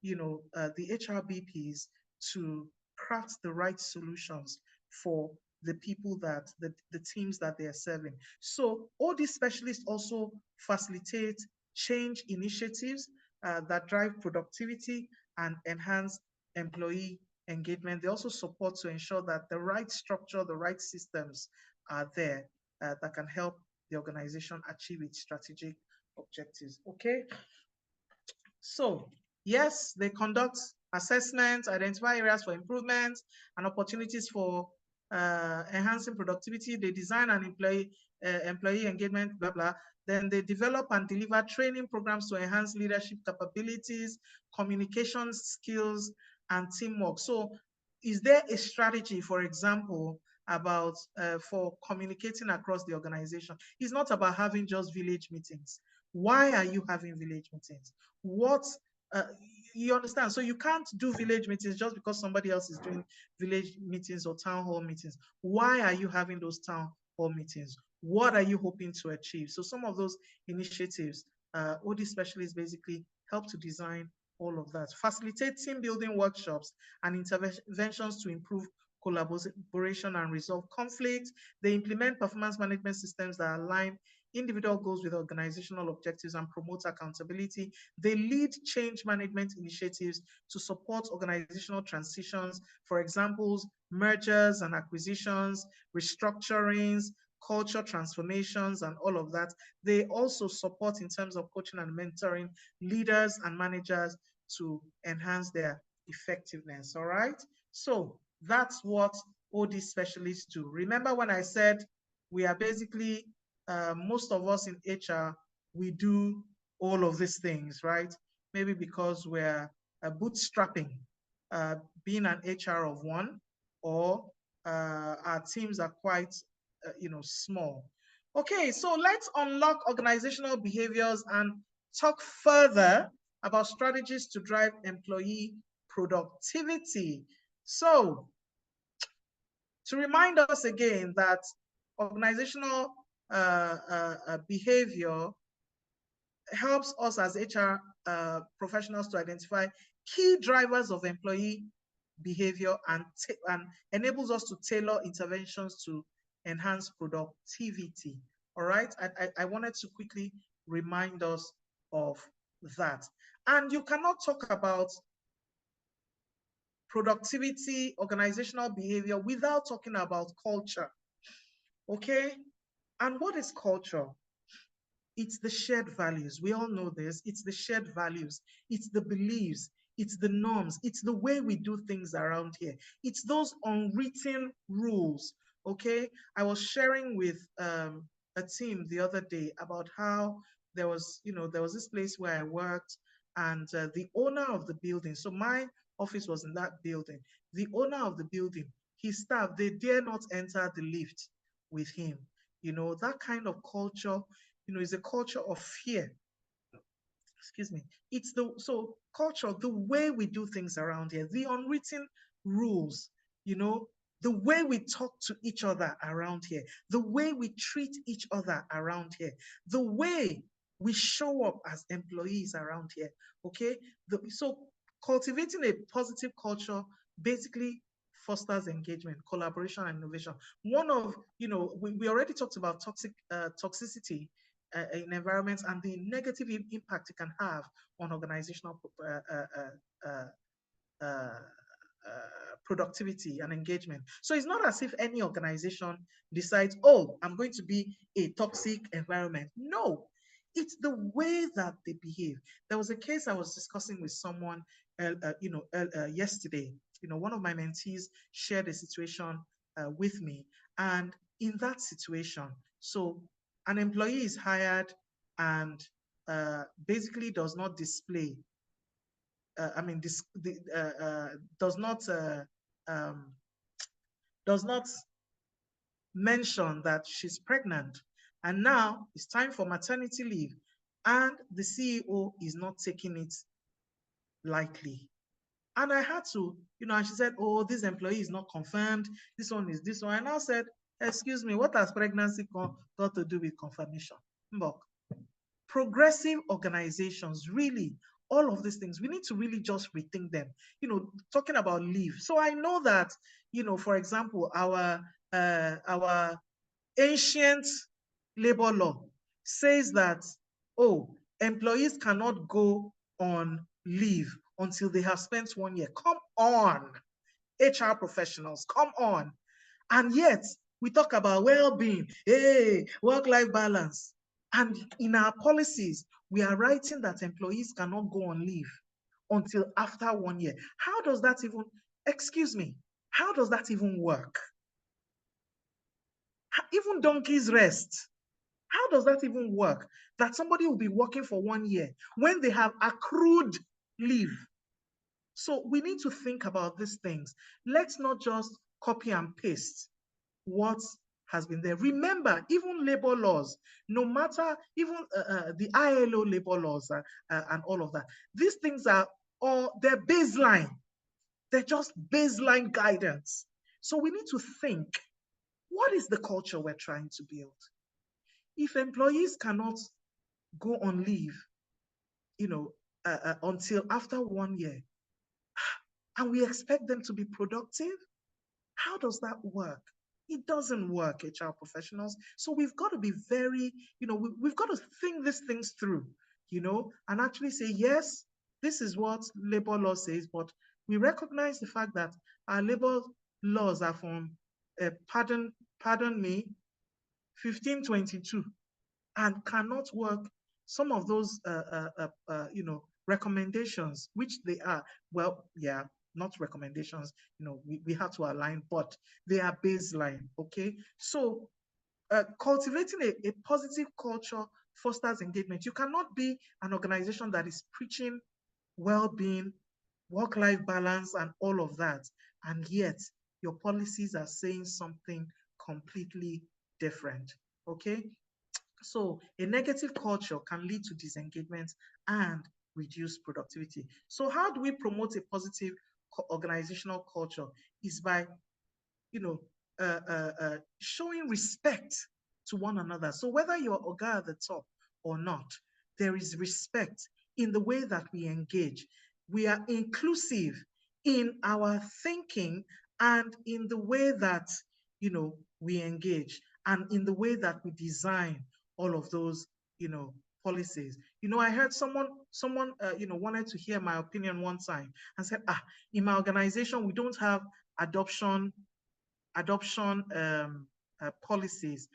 the HRBPs to craft the right solutions for the people that the teams that they are serving. So OD specialists also facilitate change initiatives that drive productivity and enhance employee engagement. They also support to ensure that the right structure, the right systems are there that can help the organization achieve its strategic objectives. Okay. So yes, they conduct assessments, identify areas for improvement and opportunities for enhancing productivity. They design and employee engagement, blah, blah. Then they develop and deliver training programs to enhance leadership capabilities, communication skills, and teamwork. So is there a strategy, for example, about for communicating across the organization? It's not about having just village meetings. Why are you having village meetings? What you understand? So you can't do village meetings just because somebody else is doing village meetings or town hall meetings. Why are you having those town hall meetings? What are you hoping to achieve? So some of those initiatives, OD specialists basically help to design all of that. Facilitate team building workshops and interventions to improve collaboration and resolve conflict. They implement performance management systems that align individual goals with organizational objectives and promote accountability. They lead change management initiatives to support organizational transitions, for example, mergers and acquisitions, restructurings, culture transformations, and all of that. They also support in terms of coaching and mentoring leaders and managers to enhance their effectiveness. All right. So that's what OD specialists do. Remember when I said we are basically most of us in HR, we do all of these things, right? Maybe because we're bootstrapping, being an HR of one, or our teams are quite, small. Okay, so let's unlock organizational behaviors and talk further about strategies to drive employee productivity. So, to remind us again that organizational behavior helps us as HR professionals to identify key drivers of employee behavior and enables us to tailor interventions to enhance productivity. All right. I wanted to quickly remind us of that. And you cannot talk about productivity, organizational behavior without talking about culture. Okay. And what is culture? It's the shared values. We all know this. It's the shared values. It's the beliefs. It's the norms. It's the way we do things around here. It's those unwritten rules. Okay. I was sharing with a team the other day about how there was this place where I worked, and the owner of the building. So my office was in that building. The owner of the building, his staff, they dare not enter the lift with him. That kind of culture, is a culture of fear. Excuse me. It's culture, the way we do things around here, the unwritten rules, the way we talk to each other around here, the way we treat each other around here, the way we show up as employees around here. Okay. So cultivating a positive culture basically fosters engagement, collaboration, and innovation. One of, we already talked about toxicity in environments and the negative impact it can have on organizational productivity and engagement. So it's not as if any organization decides, oh, I'm going to be a toxic environment. No, it's the way that they behave. There was a case I was discussing with someone, yesterday. One of my mentees shared a situation with me, and in that situation, so an employee is hired and basically does not display, I mean, this, the, um, does not mention that she's pregnant, and now it's time for maternity leave, and the CEO is not taking it lightly. And I had to, and she said, oh, this employee is not confirmed. This one is this one. And I said, excuse me, what has pregnancy got to do with confirmation? Mbok, progressive organizations, really, all of these things, we need to really just rethink them. Talking about leave. So I know that, for example, our ancient labor law says that, oh, employees cannot go on leave until they have spent 1 year. Come on, HR professionals, come on. And yet, we talk about well-being, hey, work-life balance. And in our policies, we are writing that employees cannot go on leave until after 1 year. How does that even, excuse me, how does that even work? Even donkeys rest. How does that even work? That somebody will be working for 1 year when they have accrued leave. So we need to think about these things. Let's not just copy and paste what has been there. Remember, even labor laws, no matter even the ILO labor laws and all of that, these things are all, they're baseline. They're just baseline guidance. So we need to think, what is the culture we're trying to build? If employees cannot go on leave, until after 1 year, and we expect them to be productive, how does that work? It doesn't work, HR professionals. So we've got to be very, we've got to think these things through, and actually say, yes, this is what labor law says, but we recognize the fact that our labor laws are from, pardon me, 1522, and cannot work some of those, recommendations, which they are, well, yeah, not recommendations, we have to align, but they are baseline, okay? So cultivating a positive culture fosters engagement. You cannot be an organization that is preaching well-being, work-life balance, and all of that, and yet your policies are saying something completely different, okay? So a negative culture can lead to disengagement and reduce productivity. So how do we promote a positive organizational culture? Is by, showing respect to one another. So whether you're Oga at the top or not, there is respect in the way that we engage. We are inclusive in our thinking and in the way that, we engage and in the way that we design all of those, policies. I heard someone, wanted to hear my opinion one time and said, in my organization, we don't have adoption policies.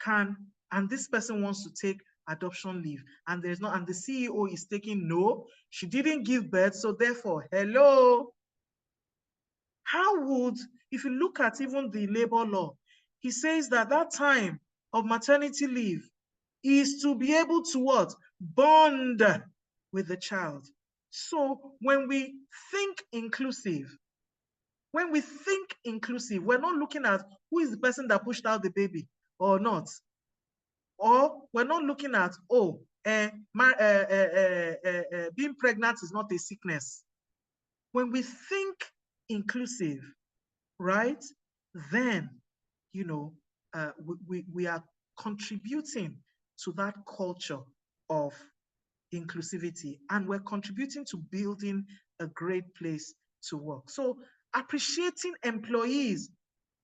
And this person wants to take adoption leave, and there's not, and the CEO is taking no, she didn't give birth, so therefore, hello, how would, if you look at even the labor law, he says that that time of maternity leave is to be able to what? Bond with the child. So when we think inclusive, we're not looking at who is the person that pushed out the baby or not. Or we're not looking at, being pregnant is not a sickness. When we think inclusive, right, then, we are contributing to that culture of inclusivity, and we're contributing to building a great place to work. So appreciating employees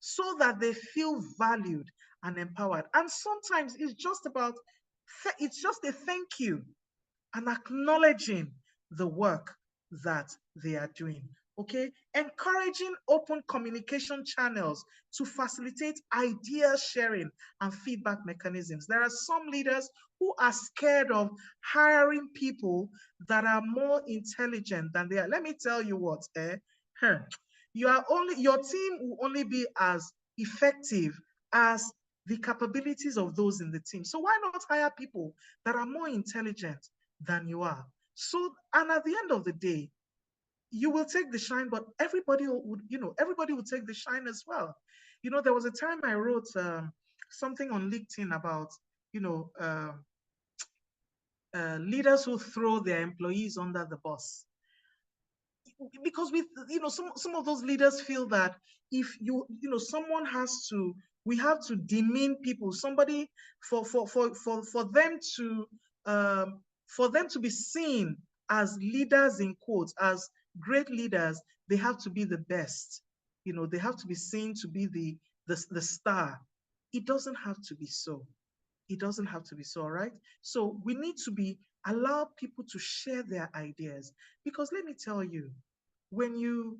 so that they feel valued and empowered. And sometimes it's just a thank you and acknowledging the work that they are doing. Okay, encouraging open communication channels to facilitate idea sharing and feedback mechanisms. There are some leaders who are scared of hiring people that are more intelligent than they are. Let me tell you what, your team will only be as effective as the capabilities of those in the team. So why not hire people that are more intelligent than you are? So, and at the end of the day, you will take the shine, but everybody would take the shine as well. There was a time I wrote something on LinkedIn about, leaders who throw their employees under the bus. Because some of those leaders feel that if someone we have to demean people, somebody for them to be seen as leaders, in quotes, as great leaders, they have to be the best. They have to be seen to be the star. It doesn't have to be so. It doesn't have to be so, right? So we need to allow people to share their ideas, because let me tell you, when you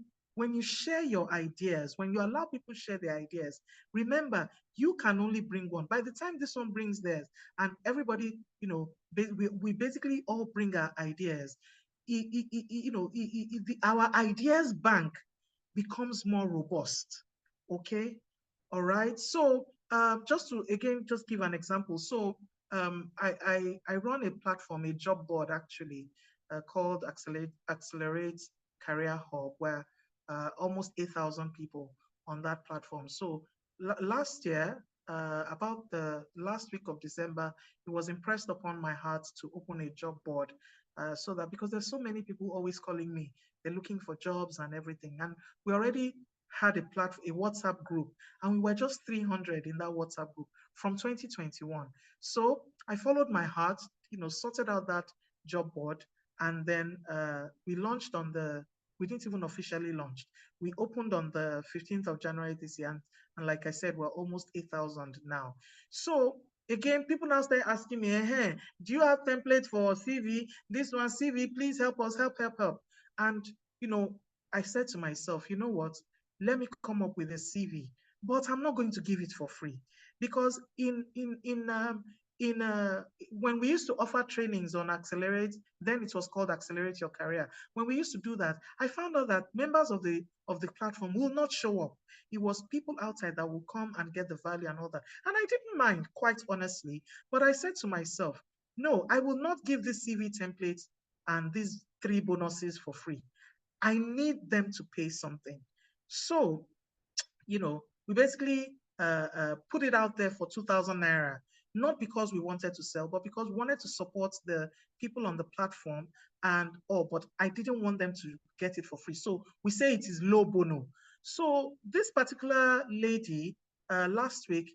share your ideas, when you allow people to share their ideas, remember, you can only bring one. By the time this one brings theirs, and everybody, we basically all bring our ideas, our ideas bank becomes more robust. Okay, all right. So just to again just give an example. So I run a platform, a job board actually, called Accelerate Career Hub, where almost 8,000 people on that platform. So last year, about the last week of December, it was impressed upon my heart to open a job board, so that, because there's so many people always calling me, they're looking for jobs and everything. And we already had a WhatsApp group, and we were just 300 in that WhatsApp group from 2021. So I followed my heart, sorted out that job board, and then we didn't even officially launch. We opened on the 15th of January this year, and like I said, we're almost 8,000 now. So again, people now start asking me, hey, do you have template for CV? This one, CV, please help us, help. And, I said to myself, you know what? Let me come up with a CV, but I'm not going to give it for free, because when we used to offer trainings on Accelerate, then it was called Accelerate Your Career. When we used to do that, I found out that members of the platform will not show up. It was people outside that will come and get the value and all that. And I didn't mind, quite honestly, but I said to myself, no, I will not give this CV template and these 3 bonuses for free. I need them to pay something. So, we basically put it out there for 2,000 naira, not because we wanted to sell, but because we wanted to support the people on the platform. But I didn't want them to get it for free. So we say it is low bono. So this particular lady, last week,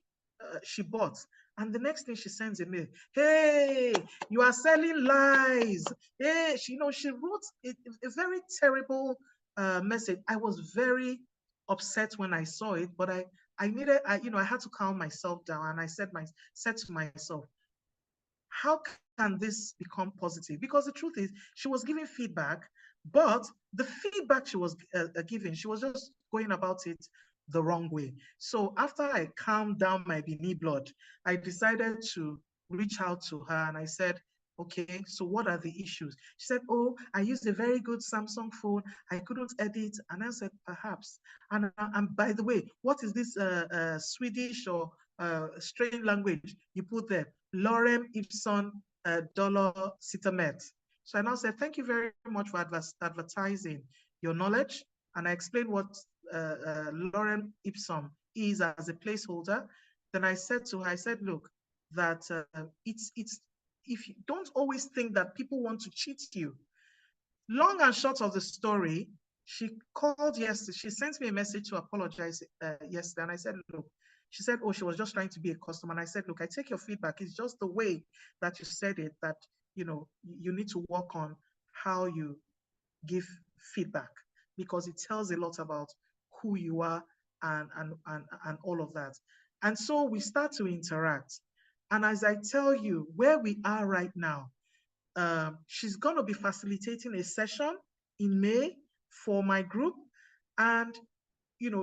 she bought. And the next thing she sends a mail, hey, you are selling lies. Hey, she wrote a very terrible message. I was very upset when I saw it, but I I had to calm myself down, and I said to myself, how can this become positive? Because the truth is, she was giving feedback, but the feedback she was giving, she was just going about it the wrong way. So after I calmed down my Bini blood, I decided to reach out to her and I said, okay, so what are the issues? She said, oh, I used a very good Samsung phone. I couldn't edit. And I said, perhaps. And by the way, what is this Swedish or strange language you put there? Lorem ipsum dolor citamet. So I now said, thank you very much for advertising your knowledge. And I explained what lorem ipsum is as a placeholder. Then I said to her, I said, look, that it's if you don't always think that people want to cheat you. Long and short of the story, she called yesterday. She sent me a message to apologize yesterday. And I said, look, she said, oh, she was just trying to be a customer. And I said, look, I take your feedback. It's just the way that you said it that, you need to work on how you give feedback, because it tells a lot about who you are and all of that. And so we start to interact. And as I tell you, where we are right now, she's going to be facilitating a session in May for my group. And,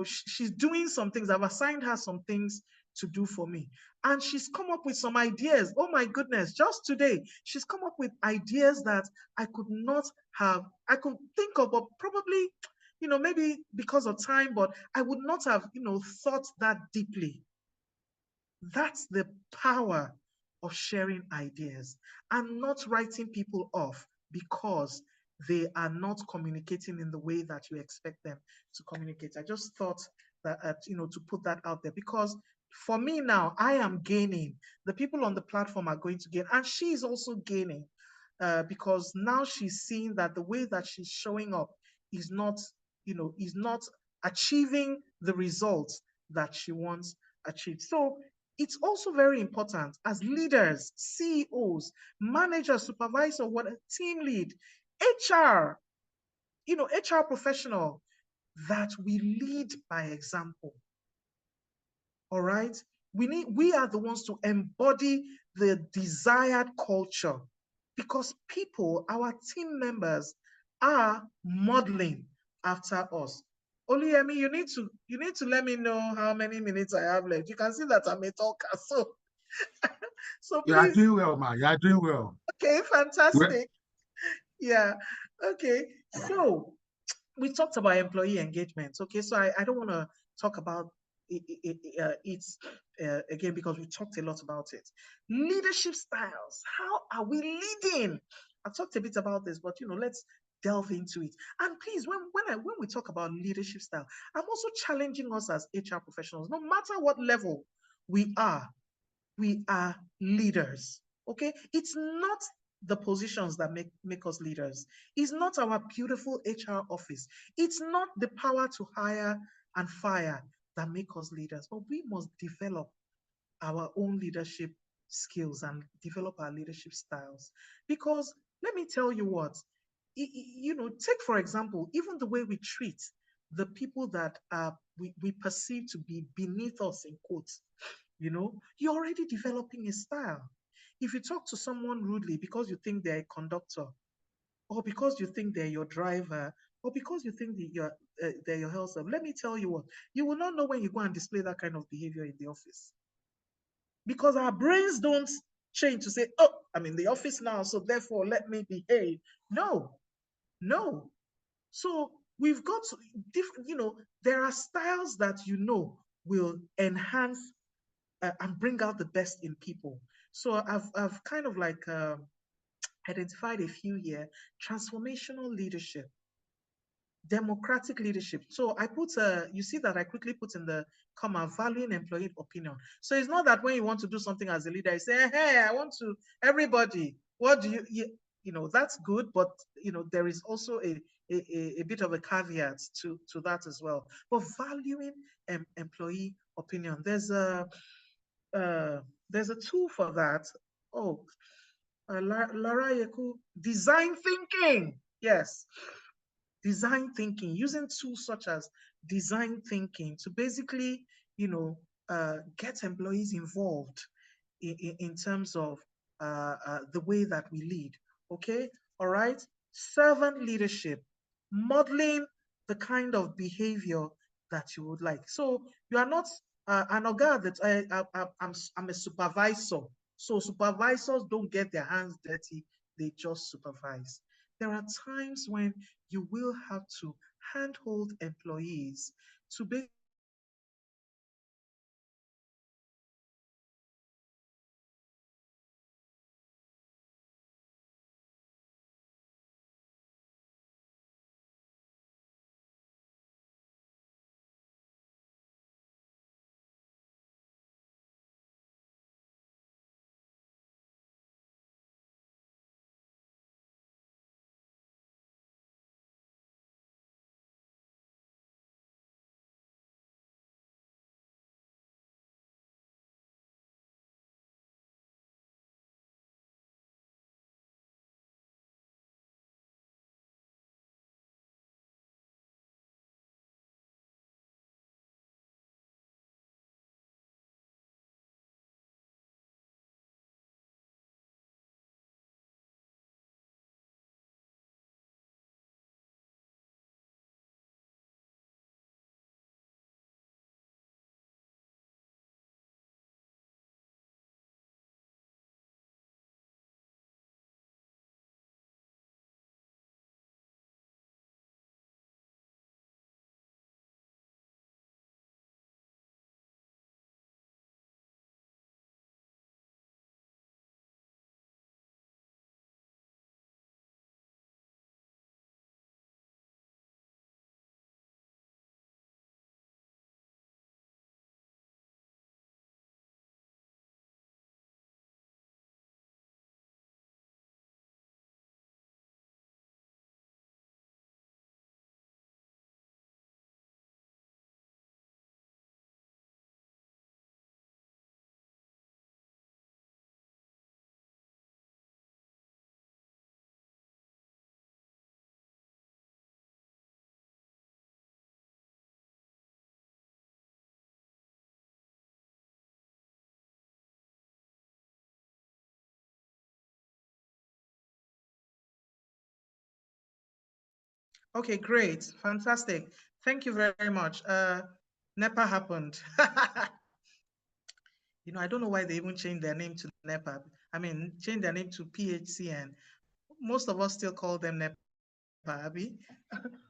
she's doing some things. I've assigned her some things to do for me. And she's come up with some ideas. Oh my goodness, just today, she's come up with ideas that I could think of, but probably, maybe because of time, but I would not have, thought that deeply. That's the power of sharing ideas and not writing people off because they are not communicating in the way that you expect them to communicate. I just thought that, to put that out there, because for me now, I am gaining. The people on the platform are going to gain, and she's also gaining because now she's seeing that the way that she's showing up is not, is not achieving the results that she wants achieved. So it's also very important as leaders, CEOs, managers, supervisor, what a team lead, HR, HR professional, that we lead by example. All right. We are the ones to embody the desired culture, because people, our team members, are modeling after us. Oluyemi, you need to let me know how many minutes I have left. You can see that I'm a talker, so You are please. doing well, ma. You are doing well. Okay, fantastic. Yeah. Okay. So we talked about employee engagement. Okay, so I don't want to talk about it again, because we talked a lot about it. Leadership styles. How are we leading? I talked a bit about this, but let's delve into it. And please, when we talk about leadership style, I'm also challenging us as HR professionals. No matter what level we are leaders. Okay, it's not the positions that make us leaders. It's not our beautiful HR office. It's not the power to hire and fire that make us leaders, but we must develop our own leadership skills and develop our leadership styles. Because let me tell you what, take for example, even the way we treat the people that we perceive to be beneath us, in quotes, you're already developing a style. If you talk to someone rudely because you think they're a conductor, or because you think they're your driver, or because you think they're your health servant, let me tell you what, you will not know when you go and display that kind of behavior in the office. Because our brains don't change to say, oh, I'm in the office now, so therefore let me behave. No, no. So we've got different, there are styles that will enhance and bring out the best in people. So I've kind of like identified a few here: transformational leadership, democratic leadership. So I put you see that I quickly put in the comma, valuing employee opinion. So it's not that when you want to do something as a leader, you say, hey, I want to, everybody, what do that's good, but there is also a bit of a caveat to that as well. But valuing employee opinion, there's a tool for that. Oh, Lara Yeku, design thinking. Yes. design thinking, using tools such as design thinking to basically, get employees involved in terms of the way that we lead. Okay, all right. Servant leadership, modeling the kind of behavior that you would like. So you are not an oga that I'm a supervisor. So supervisors don't get their hands dirty; they just supervise. There are times when you will have to handhold employees to basically understand the Okay, great. Fantastic. Thank you very much. NEPA happened. I don't know why they even changed their name to NEPA. I mean, change their name to PHCN. Most of us still call them NEPA, Abby.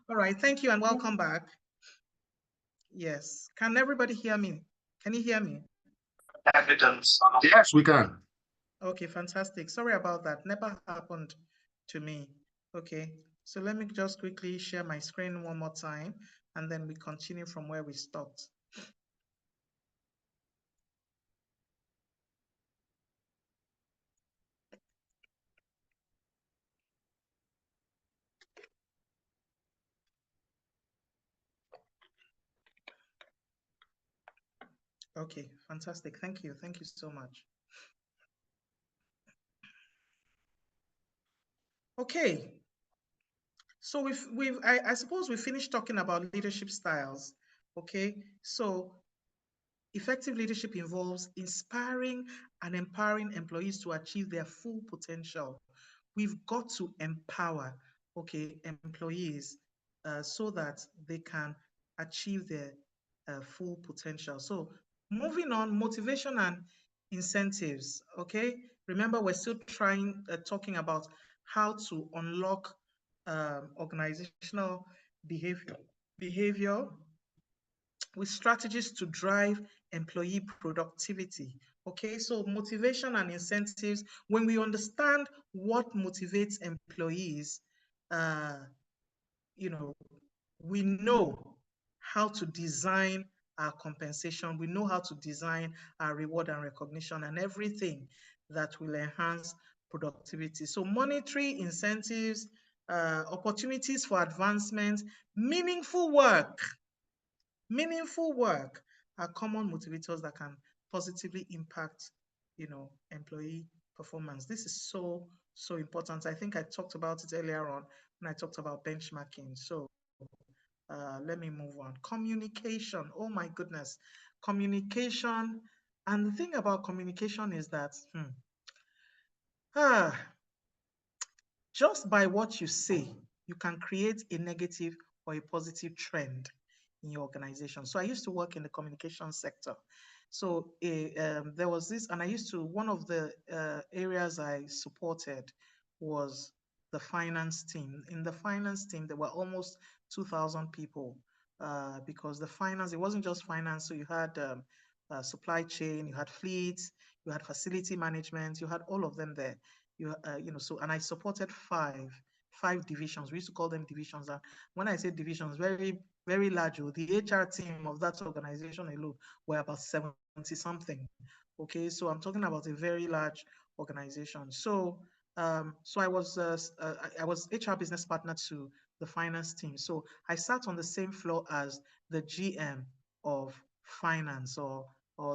All right, thank you and welcome back. Yes. Can everybody hear me? Can you hear me? Evidence. Yes, we can. Okay, fantastic. Sorry about that. Never happened to me. Okay, so let me just quickly share my screen one more time, and then we continue from where we stopped. Okay, fantastic. Thank you. Thank you so much. Okay, so I suppose we finished talking about leadership styles. Okay, so effective leadership involves inspiring and empowering employees to achieve their full potential. We've got to empower, okay, employees so that they can achieve their full potential. So moving on, motivation and incentives, okay? Remember, we're still talking about how to unlock organizational behavior with strategies to drive employee productivity. Okay, so motivation and incentives, when we understand what motivates employees, uh, you know, we know how to design our compensation, we know how to design our reward and recognition and everything that will enhance productivity. So monetary incentives, opportunities for advancement, meaningful work are common motivators that can positively impact, employee performance. This is so, So important. I think I talked about it earlier on when I talked about benchmarking. So let me move on. Communication. Oh my goodness. Communication. And the thing about communication is that ah, just by what you say, you can create a negative or a positive trend in your organization. So I used to work in the communication sector. So there was this, and I used to, one of the areas I supported was the finance team. In the finance team, there were almost 2,000 people because the finance, it wasn't just finance. So you had supply chain, you had fleets, you had facility management, you had all of them there. So, and I supported five divisions. We used to call them divisions. And when I say divisions, very, very large. The HR team of that organization alone were about 70 something. Okay, so I'm talking about a very large organization. So I was HR business partner to the finance team. So I sat on the same floor as the GM of finance or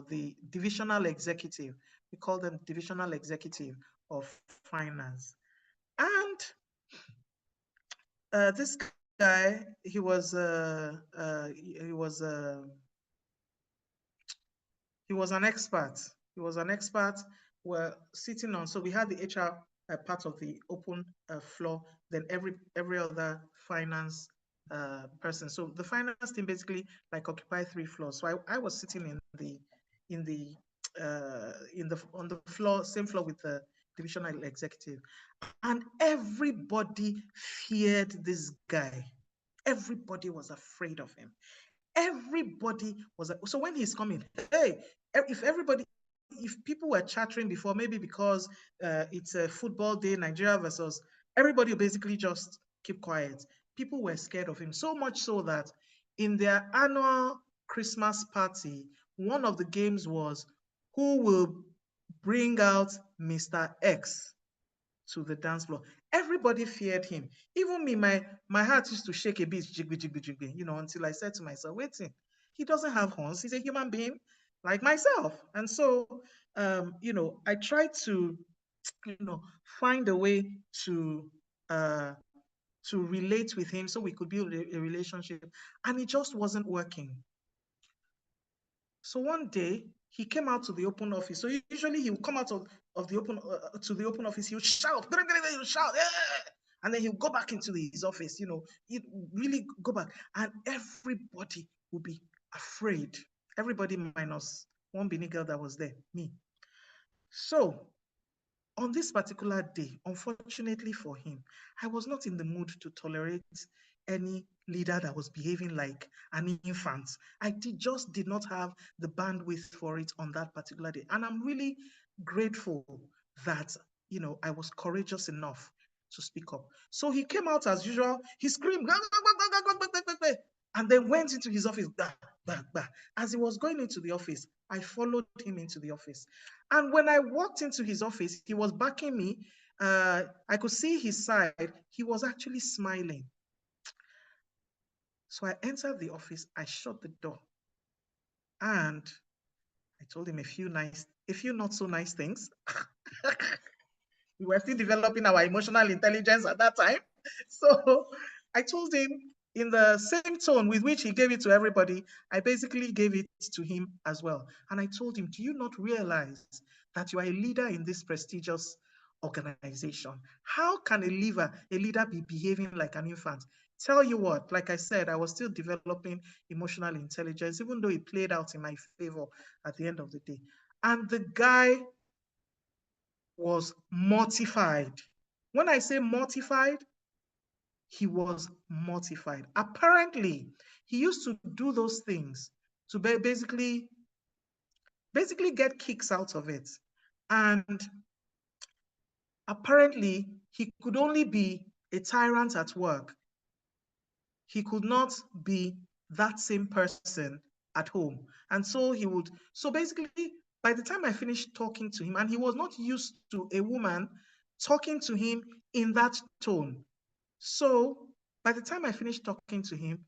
the divisional executive. We call them divisional executive of finance. And this guy, he was an expert. He was an expert. We're sitting on, so we had the HR part of the open floor, then every other finance person. So the finance team basically like occupy 3 floors. So I was sitting in the on the floor, same floor with the divisional executive, and everybody feared this guy. Everybody was afraid of him. Everybody was, so when he's coming, hey, if people were chattering before, maybe because it's a football day, Nigeria versus, everybody basically just keep quiet. People were scared of him, so much so that in their annual Christmas party, one of the games was who will bring out Mr. X to the dance floor. Everybody feared him. Even me, my heart used to shake a bit, jiggy, jiggy, jiggy, until I said to myself, waiting, he doesn't have horns. He's a human being like myself. And so, I tried to, find a way to, uh, to relate with him so we could build a relationship. And it just wasn't working. So one day he came out to the open office. So usually he would come out of the open to the open office. He would shout, he would shout, yeah! And then he'll go back into his office. He'd really go back, and everybody would be afraid. Everybody minus one Benin girl that was there, me. So on this particular day, unfortunately for him, I was not in the mood to tolerate any leader that was behaving like an infant. Just did not have the bandwidth for it on that particular day. And I'm really grateful that, I was courageous enough to speak up. So he came out as usual. He screamed, and then went into his office. As he was going into the office, I followed him into the office. And when I walked into his office, he was backing me. I could see his side. He was actually smiling. So I entered the office, I shut the door, and I told him a few not so nice things. We were still developing our emotional intelligence at that time. So I told him in the same tone with which he gave it to everybody, I basically gave it to him as well. And I told him, do you not realize that you are a leader in this prestigious organization? How can a leader be behaving like an infant? Tell you what, like I said, I was still developing emotional intelligence, even though it played out in my favor at the end of the day. And the guy was mortified. When I say mortified, he was mortified. Apparently, he used to do those things to basically get kicks out of it. And apparently, he could only be a tyrant at work. He could not be that same person at home. And so so basically, by the time I finished talking to him, and he was not used to a woman talking to him in that tone. So by the time I finished talking to him,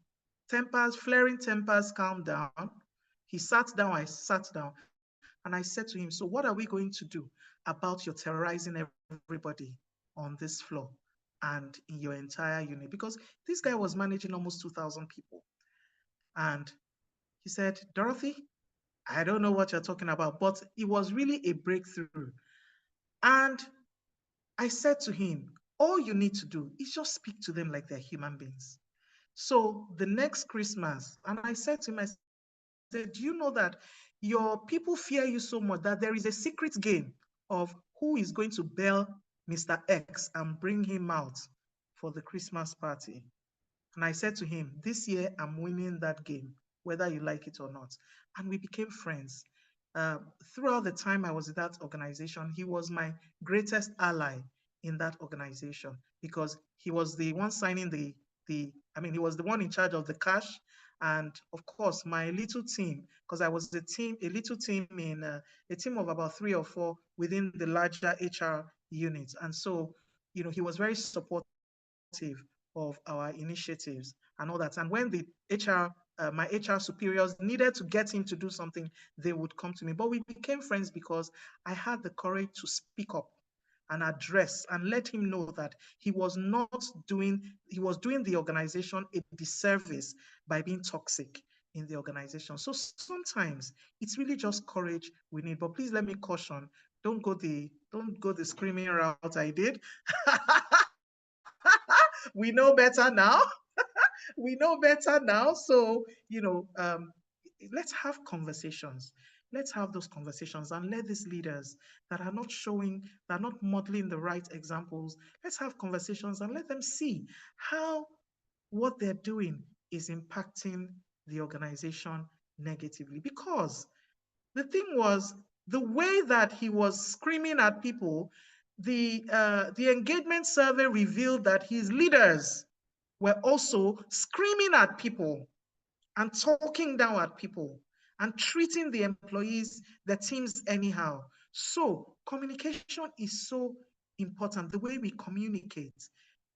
flaring tempers calmed down. He sat down, I sat down, and I said to him, so what are we going to do about your terrorizing everybody? on this floor and in your entire unit, because this guy was managing almost 2,000 people. And he said, Dorothy, I don't know what you're talking about, but it was really a breakthrough. And I said to him, all you need to do is just speak to them like they're human beings. So the next Christmas, and I said to him, I said, do you know that your people fear you so much that there is a secret game of who is going to bail Mr. X and bring him out for the Christmas party? And I said to him, this year I'm winning that game, whether you like it or not. And we became friends. Throughout the time I was in that organization, he was my greatest ally in that organization because he was the one signing he was the one in charge of the cash. And of course, my little team, because I was a little team in a team of about 3 or 4 within the larger HR unit. And so, he was very supportive of our initiatives and all that. And when the my HR superiors needed to get him to do something, they would come to me. But we became friends because I had the courage to speak up and address and let him know that he was doing the organization a disservice by being toxic in the organization. So sometimes it's really just courage we need. But please let me caution, don't go the screaming route I did. We know better now. We know better now. So, let's have conversations. Let's have those conversations and let these leaders that are not modeling the right examples, let's have conversations and let them see how what they're doing is impacting the organization negatively. Because the thing was, the way that he was screaming at people, the engagement survey revealed that his leaders were also screaming at people and talking down at people and treating the employees, the teams anyhow. So communication is so important, the way we communicate,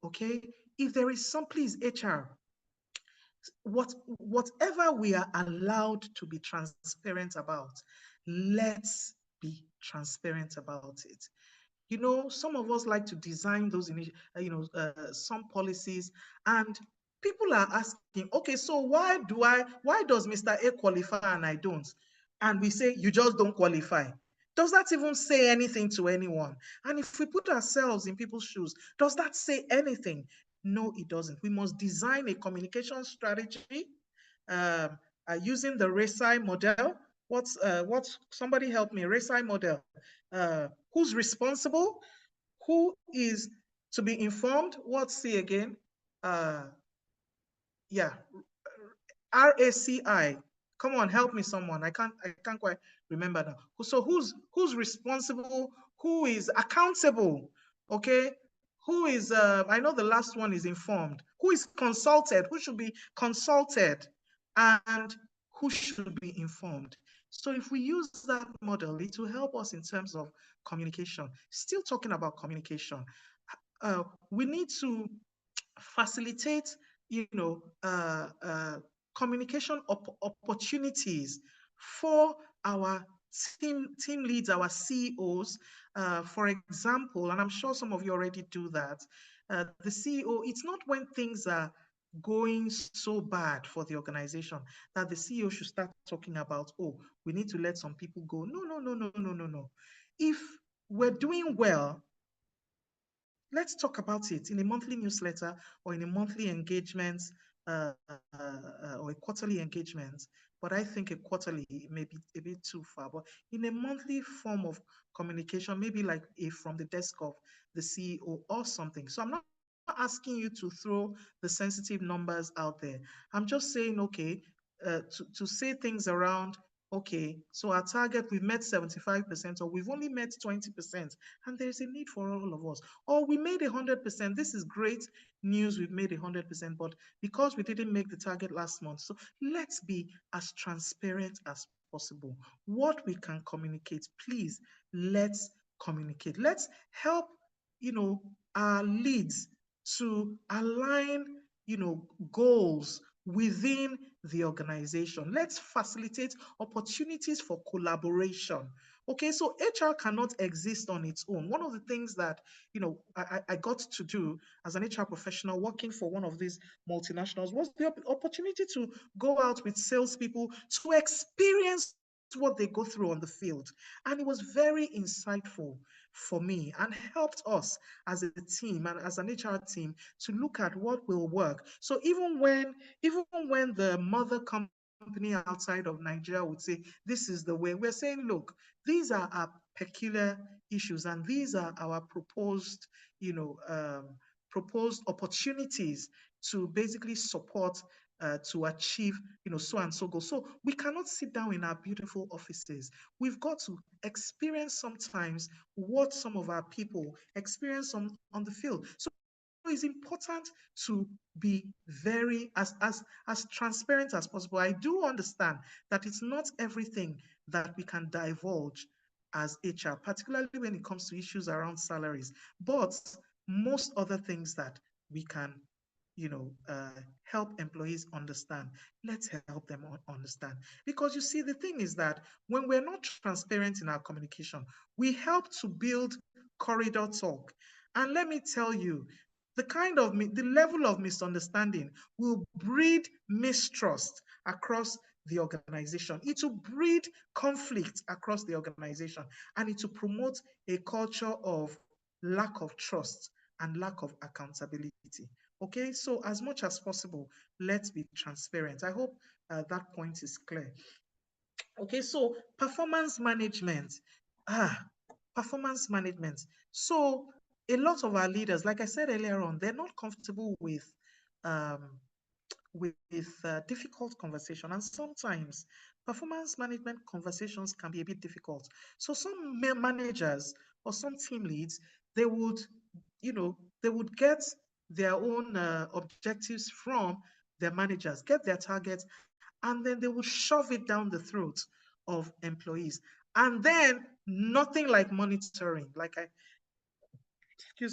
okay? If there is some, please, HR, whatever we are allowed to be transparent about, let's be transparent about it. Some of us like to design those, some policies, and people are asking, okay, so why does Mr. A qualify and I don't? And we say, you just don't qualify. Does that even say anything to anyone? And if we put ourselves in people's shoes, does that say anything? No, it doesn't. We must design a communication strategy using the RACI model. Somebody help me, RACI model. Who's responsible? Who is to be informed? What's C again? Yeah, RACI. Come on, help me, someone. I can't quite remember now. So who's responsible? Who is accountable? Okay. Who is? I know the last one is informed. Who is consulted? Who should be consulted? And who should be informed? So if we use that model, it will help us in terms of communication. Still talking about communication, we need to facilitate, communication opportunities for our team leads, our CEOs. For example, and I'm sure some of you already do that, the CEO, it's not when things are going so bad for the organization that the CEO should start talking about, oh, we need to let some people go. No. If we're doing well, let's talk about it in a monthly newsletter or in a monthly engagement or a quarterly engagement. But I think a quarterly may be a bit too far. But in a monthly form of communication, maybe like from the desk of the CEO or something. So I'm not asking you to throw the sensitive numbers out there. I'm just saying, okay, to say things around, okay, so our target, we've met 75%, or we've only met 20%, and there's a need for all of us. Or we made 100%. This is great news, we've made 100%, but because we didn't make the target last month, so let's be as transparent as possible. What we can communicate, please, let's communicate. Let's help, our leads to align, goals within the organization. Let's facilitate opportunities for collaboration. Okay, so HR cannot exist on its own. One of the things that I got to do as an HR professional working for one of these multinationals was the opportunity to go out with salespeople to experience what they go through on the field. And it was very insightful for me and helped us as a team and as an HR team to look at what will work. So even when the mother company outside of Nigeria would say, this is the way, we're saying, look, these are our peculiar issues and these are our proposed opportunities to basically support to achieve, so and so goals. So we cannot sit down in our beautiful offices. We've got to experience sometimes what some of our people experience on the field. So it's important to be very as transparent as possible. I do understand that it's not everything that we can divulge as HR, particularly when it comes to issues around salaries, but most other things that we can help employees understand. Let's help them understand. Because you see, the thing is that when we're not transparent in our communication, we help to build corridor talk. And let me tell you, the level of misunderstanding will breed mistrust across the organization. It will breed conflict across the organization, and it will promote a culture of lack of trust and lack of accountability. Okay, so as much as possible, let's be transparent. I hope that point is clear. Okay, so performance management. Ah, performance management. So a lot of our leaders, like I said earlier on, they're not comfortable um, with difficult conversation, and sometimes performance management conversations can be a bit difficult. So some managers or some team leads, they would, they would get their own objectives from their managers, get their targets, and then they would shove it down the throat of employees. And then nothing like monitoring, like I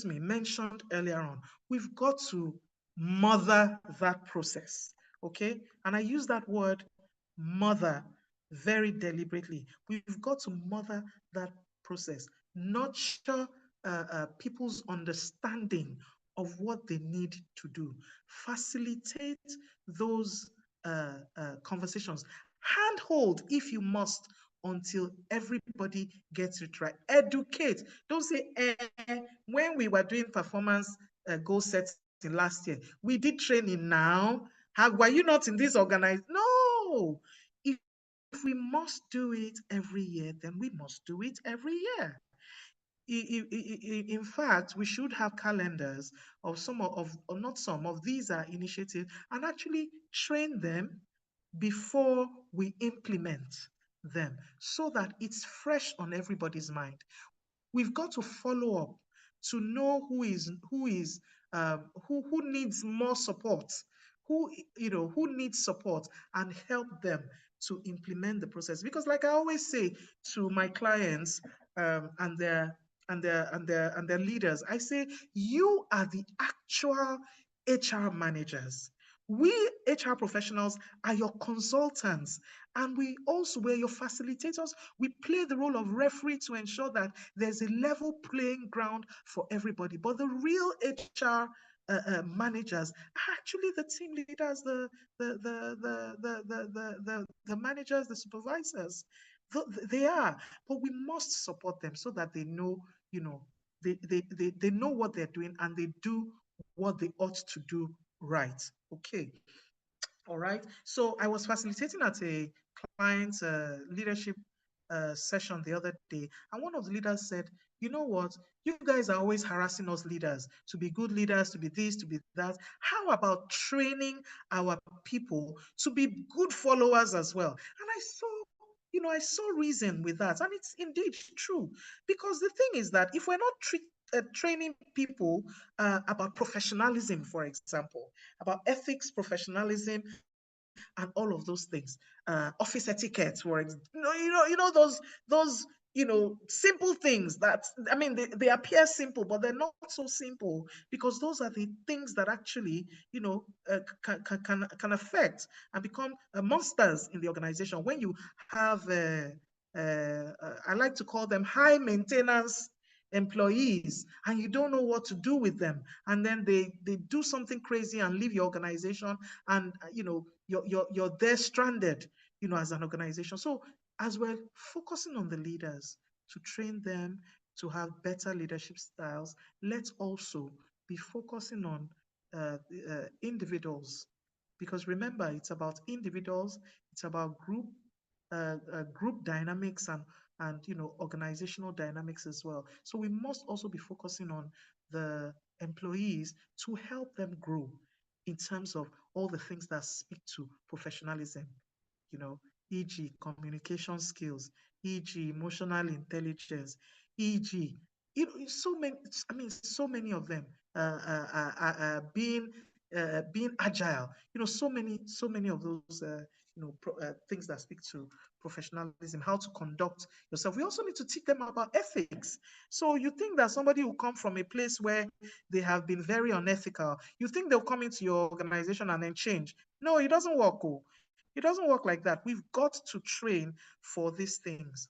mentioned earlier on. We've got to mother that process, okay? And I use that word mother very deliberately. We've got to mother that process, nurture people's understanding of what they need to do, facilitate those conversations, handhold if you must until everybody gets it right. Educate. Don't say, when we were doing performance goal setting last year, we did training now. Were you not in this organized? No. If we must do it every year, then we must do it every year. In fact, we should have calendars of some of, or not some of these are initiatives, and actually train them before we implement them so that it's fresh on everybody's mind. We've got to follow up to know who needs more support, who needs support, and help them to implement the process. Because, like I always say to my clients and their leaders, I say, you are the actual HR managers. We HR professionals are your consultants, and we're your facilitators. We play the role of referee to ensure that there's a level playing ground for everybody. But the real HR managers are actually the team leaders, the managers, the supervisors. They are, but we must support them so that they know, they know what they're doing and they do what they ought to do right. Okay. All right. So I was facilitating at a client leadership session the other day, and one of the leaders said, "You know what? You guys are always harassing us leaders to be good leaders, to be this, to be that. How about training our people to be good followers as well?" And I saw reason with that, and it's indeed true, because the thing is that if we're not training people about professionalism, for example, about ethics, professionalism, and all of those things, office etiquette, for example, those simple things that, I mean, they appear simple, but they're not so simple, because those are the things that actually, can affect and become monsters in the organization. When you have, I like to call them high maintenance employees, and you don't know what to do with them, and then they do something crazy and leave your organization, and you're there stranded, as an organization. So as we're focusing on the leaders to train them to have better leadership styles, let's also be focusing on individuals. Because remember, it's about individuals, it's about group dynamics, and organizational dynamics as well. So we must also be focusing on the employees to help them grow in terms of all the things that speak to professionalism, you know, e.g., communication skills, e.g., emotional intelligence, e.g., so many, I mean, so many of them, being agile, so many of those, things that speak to professionalism, how to conduct yourself. We also need to teach them about ethics. So you think that somebody will come from a place where they have been very unethical, you think they'll come into your organization and then change? No, it doesn't work. Oh. It doesn't work like that. We've got to train for these things.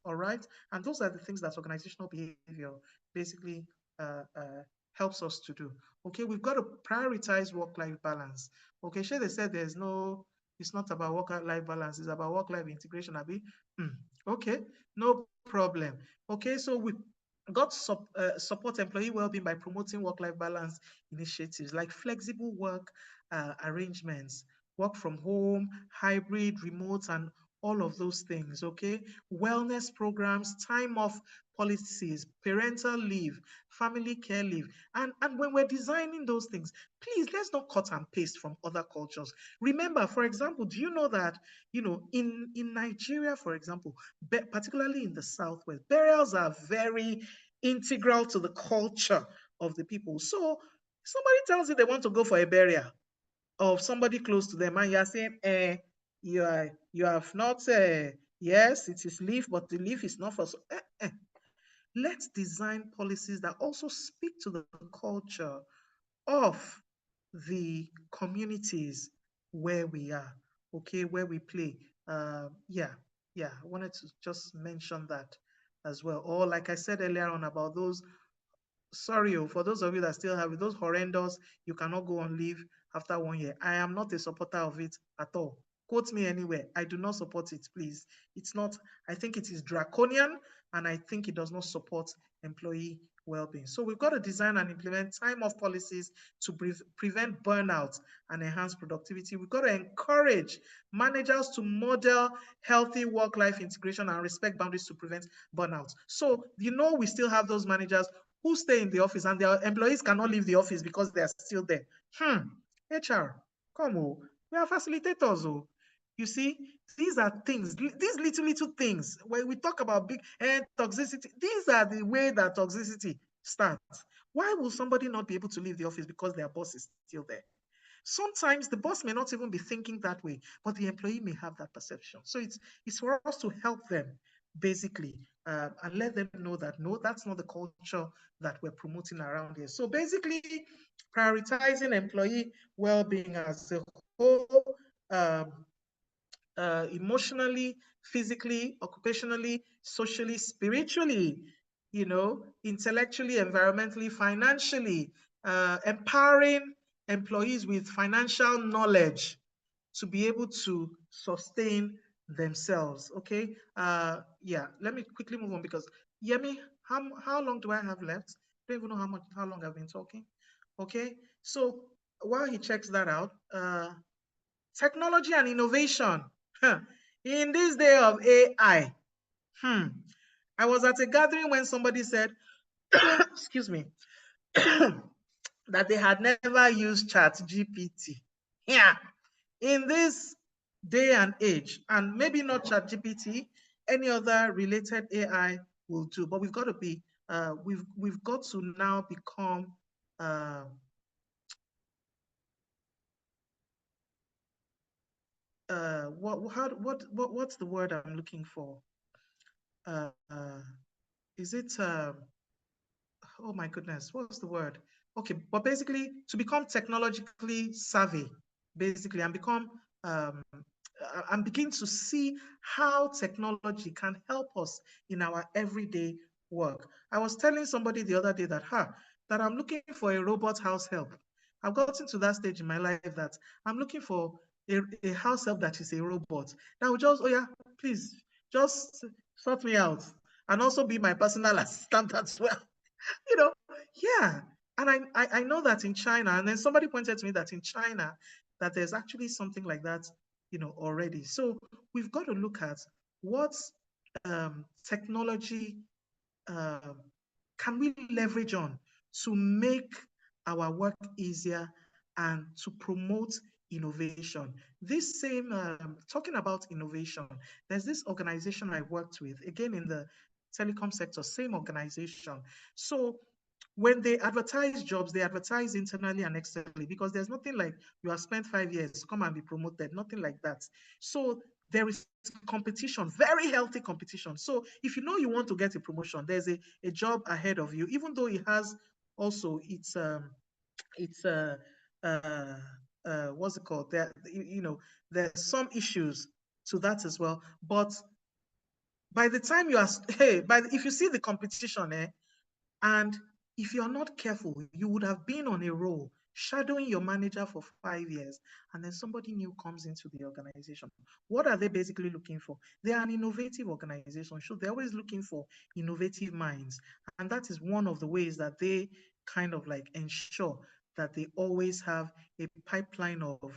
All right. And those are the things that organizational behavior basically helps us to do. Okay. We've got to prioritize work-life balance. Okay. Sure, they said it's not about work-life balance, it's about work-life integration. Abi? Okay. No problem. Okay. So we got support employee well-being by promoting work-life balance initiatives like flexible work arrangements, work from home, hybrid, remote, and all of those things, okay? Wellness programs, time off policies, parental leave, family care leave. And when we're designing those things, please, let's not cut and paste from other cultures. Remember, for example, do you know that, in Nigeria, for example, particularly in the Southwest, burials are very integral to the culture of the people. So somebody tells you they want to go for a burial of somebody close to them, and you're saying, you have not, yes, it is leave, but the leave is not for. Let's design policies that also speak to the culture of the communities where we are, okay, where we play. Yeah, I wanted to just mention that as well. Or like I said earlier on about those, sorry, for those of you that still have it, those horrendous, you cannot go on leave after 1 year. I am not a supporter of it at all. Quote me anywhere. I do not support it, please. It's not, I think it is draconian, and I think it does not support employee well-being. So we've got to design and implement time-off policies to prevent burnout and enhance productivity. We've got to encourage managers to model healthy work-life integration and respect boundaries to prevent burnout. So, we still have those managers who stay in the office and their employees cannot leave the office because they are still there. HR, come on, we are facilitators. Oh. You see, these are things, these little things, when we talk about big toxicity, these are the way that toxicity starts. Why will somebody not be able to leave the office because their boss is still there? Sometimes the boss may not even be thinking that way, but the employee may have that perception. So it's for us to help them basically, and let them know that no, that's not the culture that we're promoting around here. So basically, prioritizing employee well-being as a whole, emotionally, physically, occupationally, socially, spiritually, intellectually, environmentally, financially, empowering employees with financial knowledge to be able to sustain themselves. Okay. Yeah. Let me quickly move on because Yemi, how long do I have left? I don't even know how long I've been talking. Okay. So while he checks that out, technology and innovation. In this day of AI, I was at a gathering when somebody said, excuse me, that they had never used ChatGPT. Yeah, in this day and age, and maybe not ChatGPT, any other related AI will do. But we've got to be, we've got to now become what's the word I'm looking for? uh, is it oh my goodness, what's the word? Okay, but basically to become technologically savvy, basically, and become and begin to see how technology can help us in our everyday work. I was telling somebody the other day that, that I'm looking for a robot house help. I've gotten to that stage in my life that I'm looking for a house help that is a robot. That will just, oh yeah, please, just sort me out and also be my personal assistant as well. You know, yeah. And I know that in China, and then somebody pointed to me that in China, that there's actually something like that, already. So we've got to look at what technology um, can we leverage on to make our work easier and to promote innovation. This same, talking about innovation, there's this organization I worked with, again in the telecom sector, same organization. So when they advertise jobs, they advertise internally and externally because there's nothing like you have spent 5 years, come and be promoted, nothing like that. So there is competition, very healthy competition. So if you know you want to get a promotion, there's a job ahead of you, even though it has also it's what's it called? There, there's some issues to that as well. But by the time you are, hey, if you see the competition, and if you're not careful, you would have been on a roll, shadowing your manager for 5 years, and then somebody new comes into the organization. What are they basically looking for? They are an innovative organization, so they're always looking for innovative minds. And that is one of the ways that they kind of like ensure that they always have a pipeline of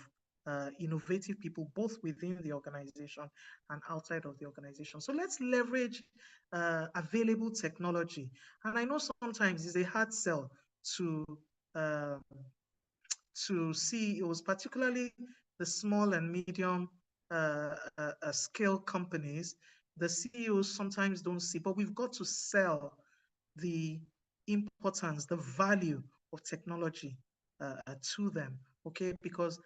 innovative people, both within the organization and outside of the organization. So let's leverage available technology. And I know sometimes it's a hard sell to uh, CEOs, particularly the small and medium scale companies. The CEOs sometimes don't see, but we've got to sell the importance, the value of technology to them, okay? Because,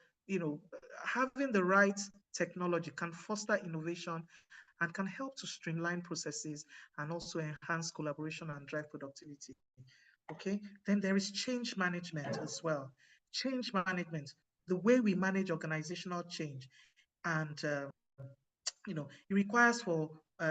having the right technology can foster innovation and can help to streamline processes and also enhance collaboration and drive productivity. Okay, then there is change management as well. Change management, the way we manage organizational change, and it requires for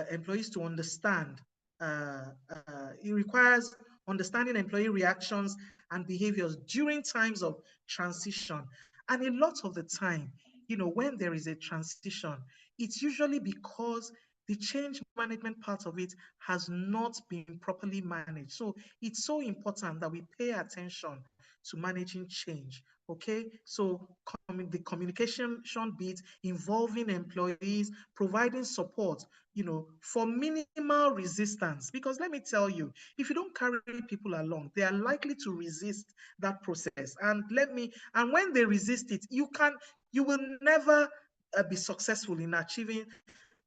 employees to understand. It requires understanding employee reactions and behaviors during times of transition. And a lot of the time, when there is a transition, it's usually because the change management part of it has not been properly managed. So it's so important that we pay attention to managing change. Okay, so the communication bit involving employees, providing support, for minimal resistance. Because let me tell you, if you don't carry people along, they are likely to resist that process. And when they resist it, you will never be successful in achieving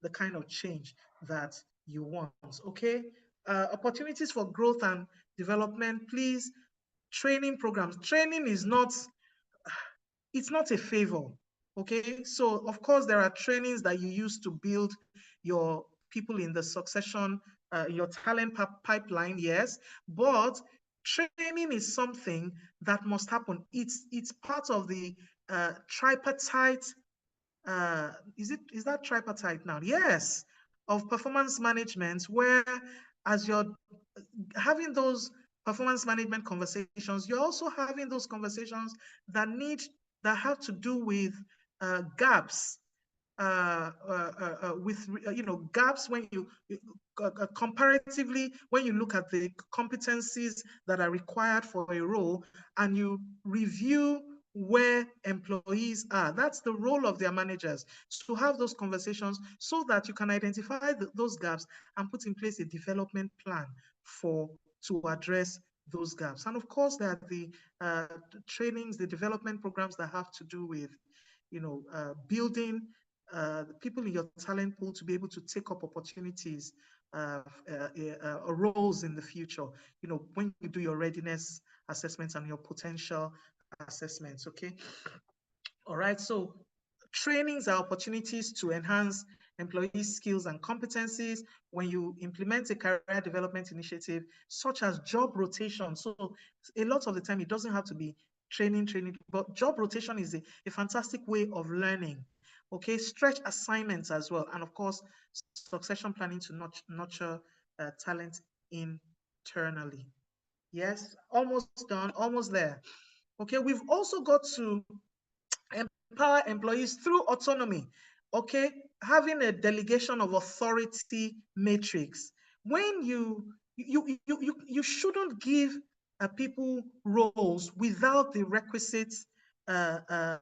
the kind of change that you want. Okay, opportunities for growth and development. Please, training programs. Training is not, it's not a favor. Okay, so of course there are trainings that you use to build your people in the succession, your talent pipeline, yes, but training is something that must happen. It's part of the tripartite. Is that tripartite now? Yes, of performance management, where as you're having those performance management conversations, you're also having those conversations that have to do with gaps, with gaps when you comparatively, when you look at the competencies that are required for a role and you review where employees are. That's the role of their managers, to have those conversations so that you can identify those gaps and put in place a development plan to address those gaps. And of course, there are the trainings, the development programs that have to do with, building the people in your talent pool to be able to take up opportunities, roles in the future. When you do your readiness assessments and your potential assessments. Okay. All right. So trainings are opportunities to enhance employee skills and competencies, when you implement a career development initiative, such as job rotation. So a lot of the time, it doesn't have to be training, but job rotation is a fantastic way of learning. Okay, stretch assignments as well. And of course, succession planning to nurture talent internally. Yes, almost done, almost there. Okay, we've also got to empower employees through autonomy. Okay, having a delegation of authority matrix. When you shouldn't give people roles without the requisite uh, uh,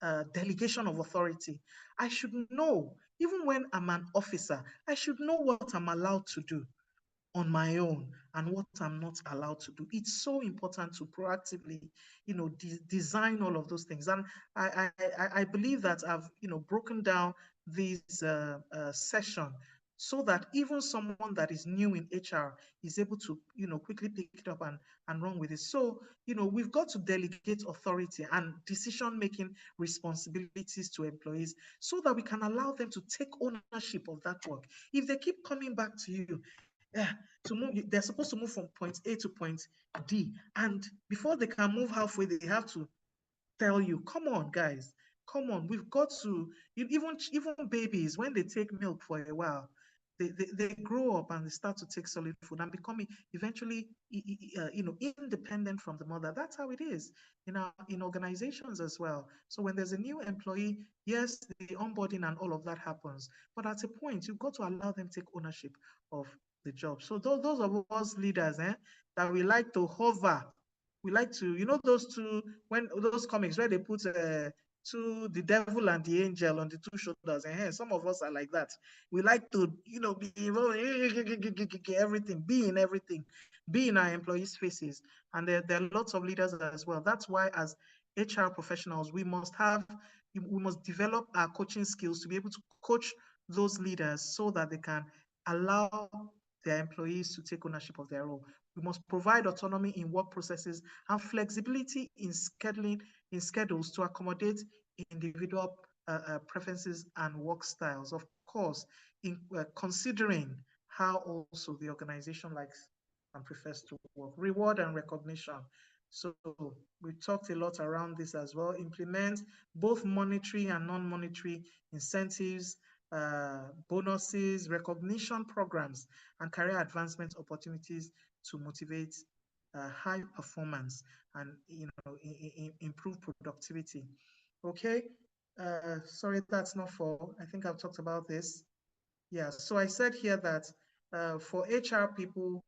uh, delegation of authority. I should know, even when I'm an officer, I should know what I'm allowed to do on my own and what I'm not allowed to do. It's so important to proactively, design all of those things. And I believe that I've, broken down this session so that even someone that is new in HR is able to, quickly pick it up and run with it. So, we've got to delegate authority and decision-making responsibilities to employees so that we can allow them to take ownership of that work. If they keep coming back to you, yeah, to move, they're supposed to move from point A to point D. And before they can move halfway, they have to tell you, come on, guys, come on, we've got to, even babies, when they take milk for a while, they grow up and they start to take solid food and becoming eventually independent from the mother. That's how it is in organizations as well. So when there's a new employee, yes, the onboarding and all of that happens, but at a point you've got to allow them take ownership of the job. So those of us leaders, that we like to hover, we like to, those two, when those comics where they put the devil and the angel on the two shoulders, and some of us are like that. We like to, be everything, be in everything, be in our employees' faces. And there are lots of leaders as well. That's why, as HR professionals, we must develop our coaching skills to be able to coach those leaders so that they can allow their employees to take ownership of their role. We must provide autonomy in work processes and flexibility in schedules to accommodate individual preferences and work styles. Of course, in considering how also the organization likes and prefers to work. Reward and recognition. So we talked a lot around this as well. Implement both monetary and non-monetary incentives, bonuses, recognition programs, and career advancement opportunities to motivate high performance and improve productivity. Okay. Sorry, that's not for. I think I've talked about this. Yeah. So I said here that for HR people,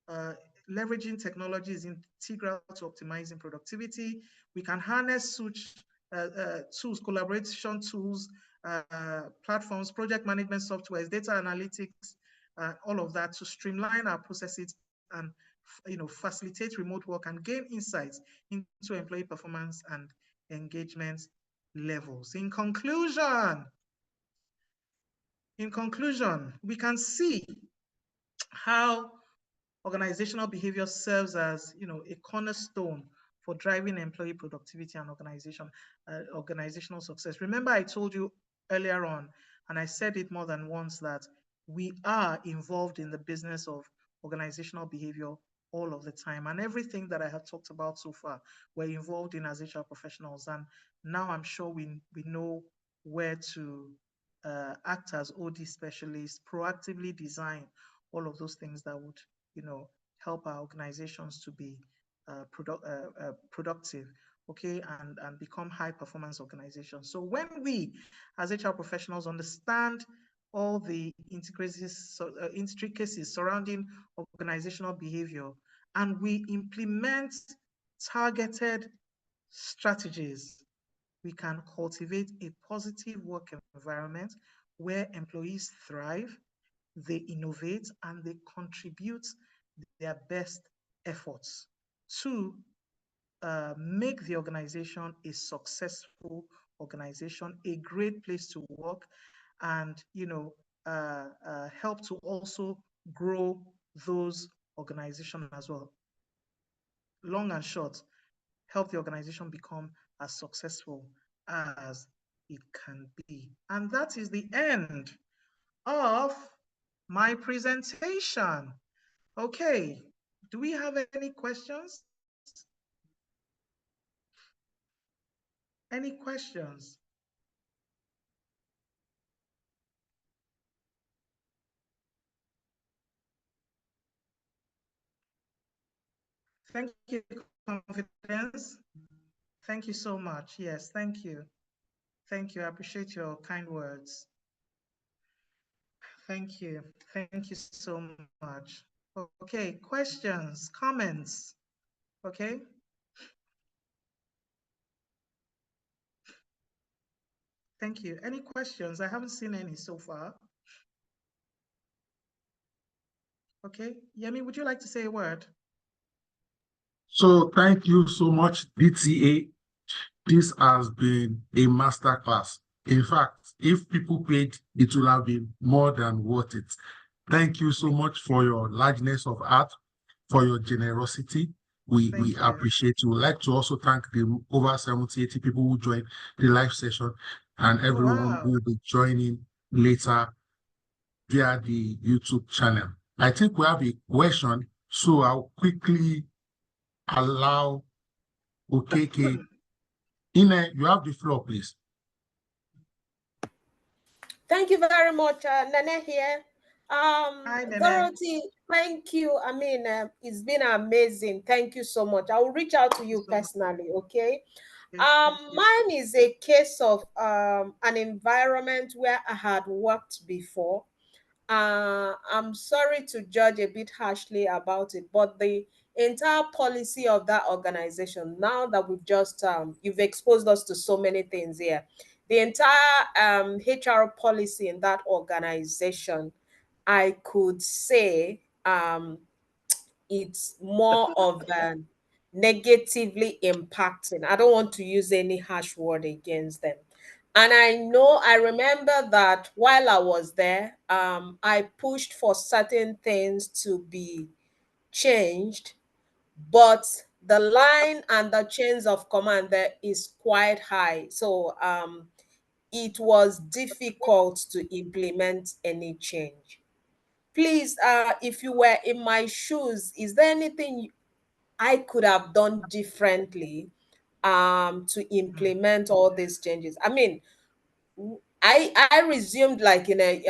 uh, leveraging technology is integral to optimizing productivity. We can harness such tools, collaboration tools, platforms, project management softwares, data analytics, all of that to streamline our processes and facilitate remote work and gain insights into employee performance and engagement levels. In conclusion, we can see how organizational behavior serves as a cornerstone for driving employee productivity and organizational success. Remember, I told you earlier on, and I said it more than once, that we are involved in the business of organizational behavior all of the time. And everything that I have talked about so far, we're involved in as HR professionals. And now I'm sure we know where to act as OD specialists, proactively design all of those things that would help our organizations to be productive, okay, and become high performance organizations. So when we, as HR professionals, understand all the intricacies surrounding organizational behavior, and we implement targeted strategies, we can cultivate a positive work environment where employees thrive, they innovate, and they contribute their best efforts to make the organization a successful organization, a great place to work, and help to also grow those organizations as well. Long and short, help the organization become as successful as it can be. And that is the end of my presentation. Okay, do we have any questions? Any questions? Thank you, Confidence. Thank you so much. Yes, thank you. Thank you. I appreciate your kind words. Thank you. Thank you so much. Okay, questions, comments. Okay. Thank you. Any questions? I haven't seen any so far. Okay. Yemi, would you like to say a word? So thank you so much, DTA. This has been a masterclass. In fact, if people paid, it would have been more than worth it. Thank you so much for your largeness of heart, for your generosity. We Thank you. appreciate you. We'd like to also thank the over 70, 80 people who joined the live session and Oh, everyone wow. who will be joining later via the YouTube channel. I think we have a question, so I'll quickly allow Okeke. Ine, you have the floor, please. Thank you very much, Nene here. Hi, Nene. Dorothy, thank you. I mean, it's been amazing. Thank you so much. I will reach out to you personally, okay? Mine is a case of an environment where I had worked before. I'm sorry to judge a bit harshly about it, but the entire policy of that organization, now that we've just you've exposed us to so many things here, the entire HR policy in that organization, I could say it's more of an negatively impacting. I don't want to use any harsh word against them. And I remember that while I was there, I pushed for certain things to be changed, but the line and the chains of command there is quite high. So it was difficult to implement any change. Please, if you were in my shoes, is there anything I could have done differently to implement all these changes? I mean, I resumed like in a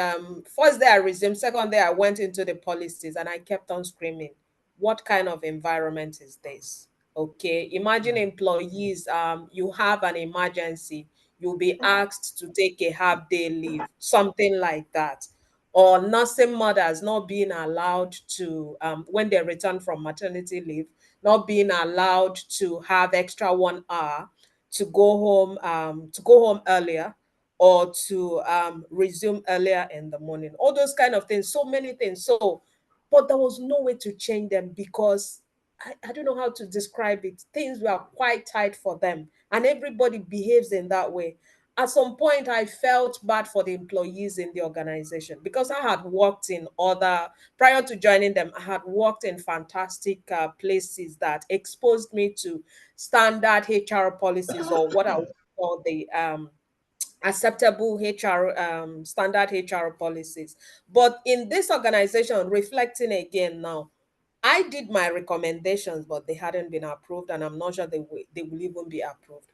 first day I resumed, second day I went into the policies and I kept on screaming, what kind of environment is this? Okay, imagine employees, you have an emergency, you'll be asked to take a half day leave, something like that. Or nursing mothers not being allowed to when they return from maternity leave, not being allowed to have extra 1 hour to go home earlier, or to resume earlier in the morning. All those kind of things, so many things. So, but there was no way to change them because I don't know how to describe it. Things were quite tight for them, and everybody behaves in that way. At some point, I felt bad for the employees in the organization because I had worked in other, prior to joining them, I had worked in fantastic places that exposed me to standard HR policies, or what I would call the acceptable HR standard HR policies. But in this organization, reflecting again now, I did my recommendations, but they hadn't been approved, and I'm not sure they will even be approved.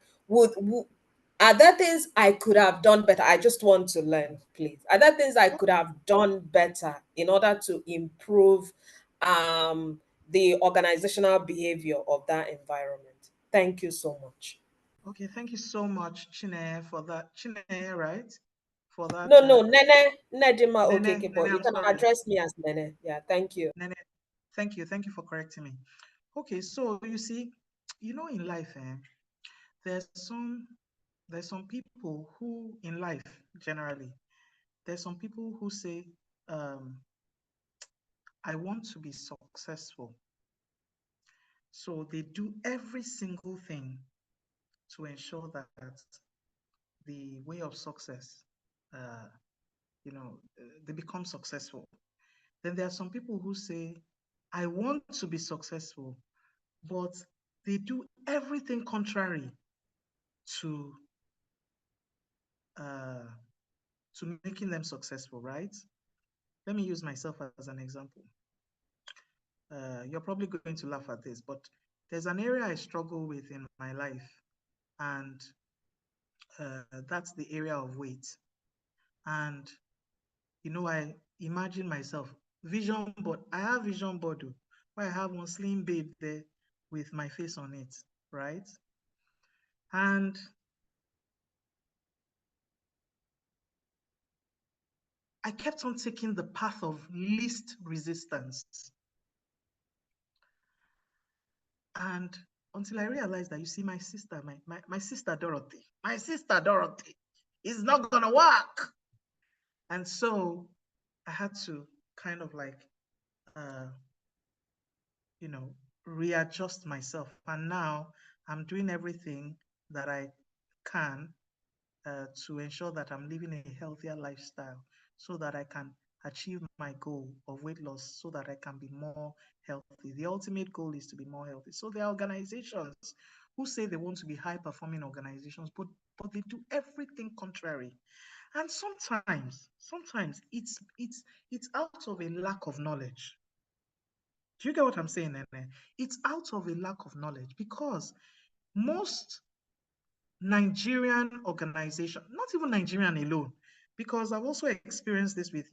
Are there things I could have done better? I just want to learn, please. Are there things I could have done better in order to improve the organizational behavior of that environment? Thank you so much. Okay, thank you so much, Chine, for that. Chine, right? For that. No, Nene, Nedima Nene, Okeke, Nene, but you I'm can sorry. address me as Nene. Yeah, thank you. Nene, thank you. Thank you for correcting me. Okay, so you see, in life, there's some there's some people who in life generally, there's some people who say, um, I want to be successful. So they do every single thing to ensure that the way of success, uh, they become successful. Then there are some people who say, I want to be successful, but they do everything contrary to to making them successful, right? Let me use myself as an example. You're probably going to laugh at this, but there's an area I struggle with in my life, and that's the area of weight. And I imagine myself vision board. I have vision board where I have one slim babe there with my face on it, right? And I kept on taking the path of least resistance. And until I realized that, you see, my sister Dorothy, is not gonna work. And so I had to kind of like, readjust myself. And now I'm doing everything that I can to ensure that I'm living a healthier lifestyle so that I can achieve my goal of weight loss, so that I can be more healthy. The ultimate goal is to be more healthy. So there are organizations who say they want to be high performing organizations, but they do everything contrary. And sometimes it's out of a lack of knowledge. Do you get what I'm saying, Nene? It's out of a lack of knowledge, because most Nigerian organization, not even Nigerian alone, because I've also experienced this with,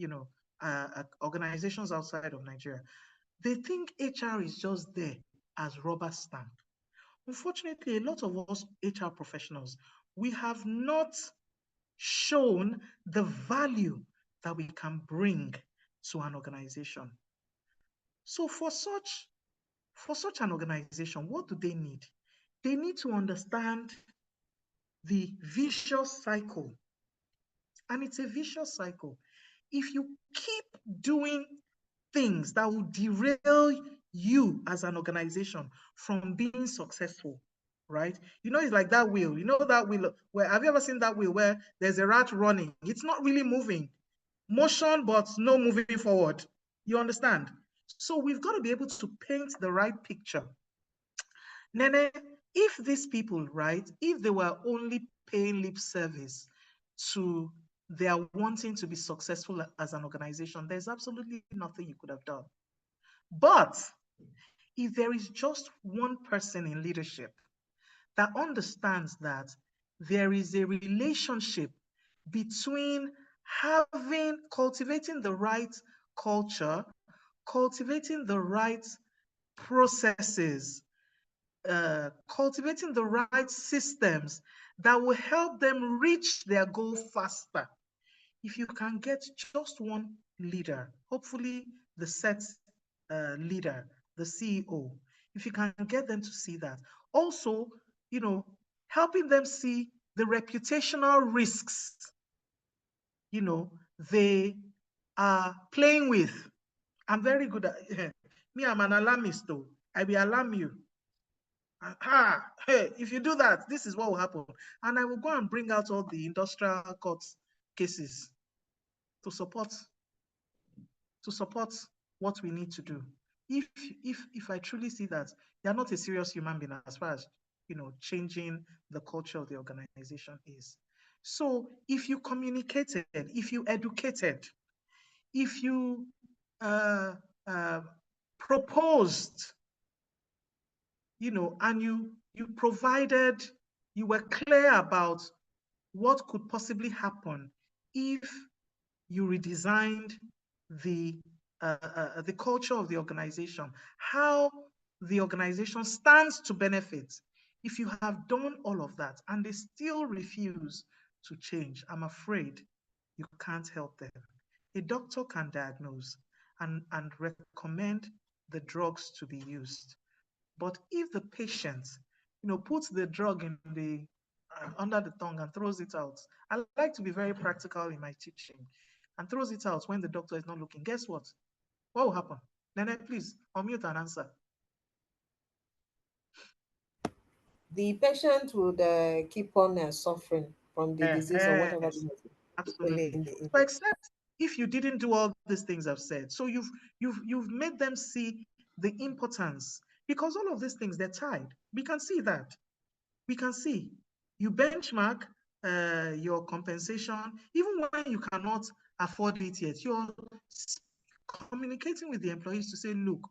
organizations outside of Nigeria. They think HR is just there as rubber stamp. Unfortunately, a lot of us HR professionals, we have not shown the value that we can bring to an organization. So for such an organization, what do they need? They need to understand the vicious cycle. And it's a vicious cycle. If you keep doing things that will derail you as an organization from being successful, right? It's like that wheel. That wheel where, have you ever seen that wheel where there's a rat running? It's not really moving. Motion, but no moving forward. You understand? So we've got to be able to paint the right picture. Nene, if these people, right, if they were only paying lip service to their wanting to be successful as an organization, there's absolutely nothing you could have done. But if there is just one person in leadership that understands that there is a relationship between cultivating the right culture, cultivating the right processes, cultivating the right systems that will help them reach their goal faster. If you can get just one leader, hopefully the set leader, the CEO, if you can get them to see that. Also, helping them see the reputational risks, they are playing with. I'm very good at me, I'm an alarmist though. I will alarm you. Hey, if you do that, this is what will happen. And I will go and bring out all the industrial court cases to support what we need to do. If I truly see that you're not a serious human being as far as changing the culture of the organization is. So if you communicated, if you educated, if you proposed, and you provided, you were clear about what could possibly happen if you redesigned the culture of the organization, how the organization stands to benefit. If you have done all of that and they still refuse to change, I'm afraid you can't help them. A doctor can diagnose and recommend the drugs to be used. But if the patient, puts the drug in the under the tongue and throws it out, I like to be very practical in my teaching, and throws it out when the doctor is not looking, guess what? What will happen? Nene, please unmute and answer. The patient would keep on suffering from the disease or whatever. Absolutely. But except if you didn't do all these things I've said, so you've made them see the importance, because all of these things, they're tied. We can see that. We can see you benchmark your compensation, even when you cannot afford it yet, you're communicating with the employees to say, look,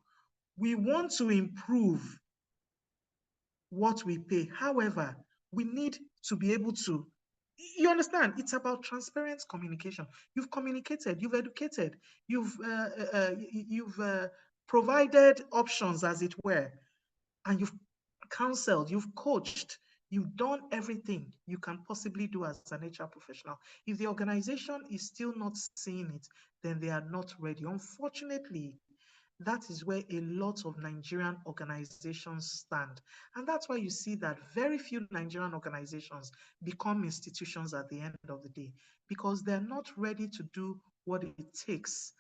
we want to improve what we pay. However, we need to be able to, you understand, it's about transparent communication. You've communicated, you've educated, you've provided options, as it were, and you've counseled, you've coached, you've done everything you can possibly do as an HR professional. If the organization is still not seeing it, then they are not ready. Unfortunately, that is where a lot of Nigerian organizations stand. And that's why you see that very few Nigerian organizations become institutions at the end of the day, because they're not ready to do what it takes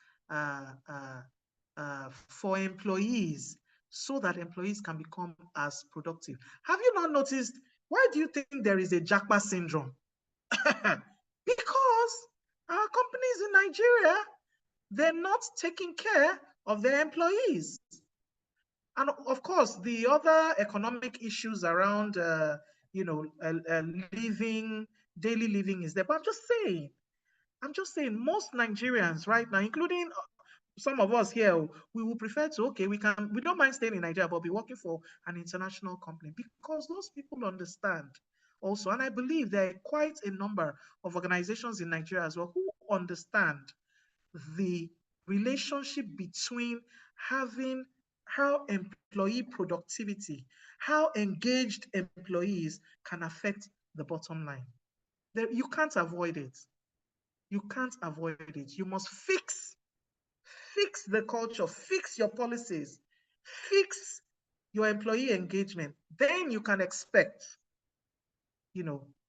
for employees, so that employees can become as productive. Have you not noticed, why do you think there is a Jackpot syndrome? Because our companies in Nigeria, they're not taking care of their employees. And of course, the other economic issues around, living, daily living is there. But I'm just saying, most Nigerians right now, including some of us here, we will prefer to, okay, we don't mind staying in Nigeria, but be working for an international company, because those people understand also. And I believe there are quite a number of organizations in Nigeria as well who understand the relationship between having how employee productivity, how engaged employees can affect the bottom line. You can't avoid it. You can't avoid it. You must fix the culture, fix your policies, fix your employee engagement. Then you can expect,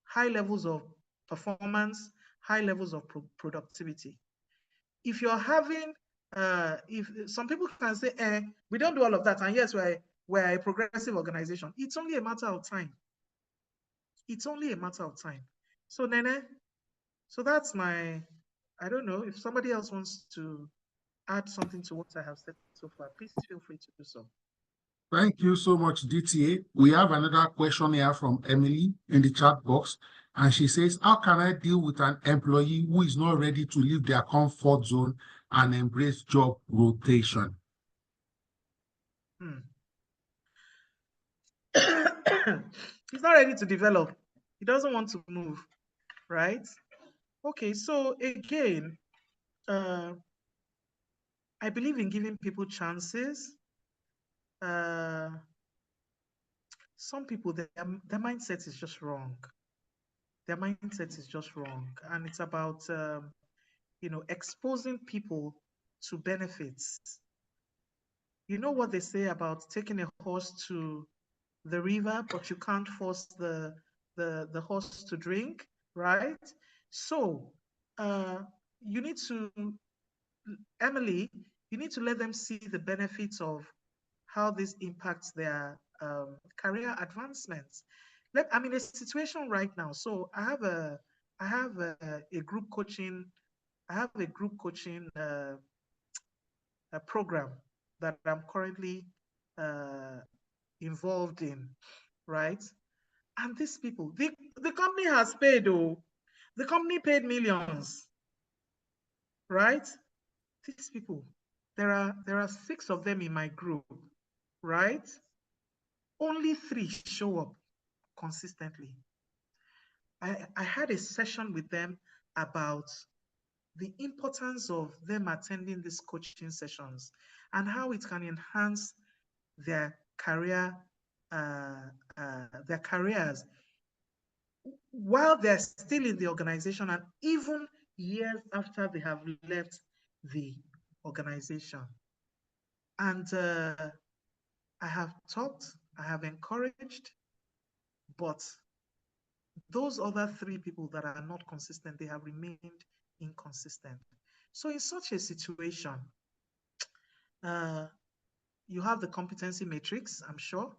high levels of performance, high levels of productivity. If you're having, if some people can say, we don't do all of that, and yes, we're a progressive organization, it's only a matter of time. It's only a matter of time. So Nene, so that's my, I don't know, if somebody else wants to add something to what I have said so far, please feel free to do so. Thank you so much, DTA. We have another question here from Emily in the chat box, and she says, how can I deal with an employee who is not ready to leave their comfort zone and embrace job rotation? He's not ready to develop. He doesn't want to move, right? Okay, so again, I believe in giving people chances. Some people, their mindset is just wrong. Their mindset is just wrong. And it's about, exposing people to benefits. You know what they say about taking a horse to the river, but you can't force the horse to drink, right? So you need to, Emily, you need to let them see the benefits of how this impacts their career advancements. I'm in a situation right now. So I have a group coaching. I have a group coaching a program that I'm currently involved in, right? And these people, the company has paid, the company paid millions, right? These people, there are 6 of them in my group, right? Only 3 show up consistently. I had a session with them about the importance of them attending these coaching sessions and how it can enhance their career, their careers while they're still in the organization and even years after they have left the organization. And I have talked, I have encouraged, but those other 3 people that are not consistent, they have remained inconsistent. So in such a situation, you have the competency matrix, I'm sure.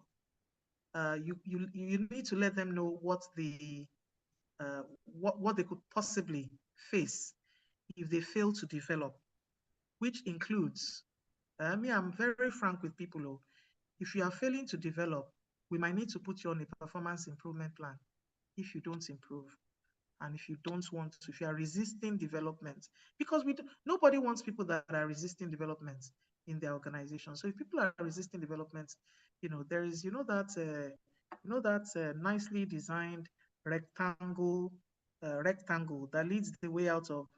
You need to let them know what what they could possibly face if they fail to develop, which includes, I'm very frank with people. If you are failing to develop, we might need to put you on a performance improvement plan if you don't improve. And if you don't want to, if you are resisting development, because nobody wants people that are resisting development in their organization. So if people are resisting development, there is, that nicely designed rectangle that leads the way out of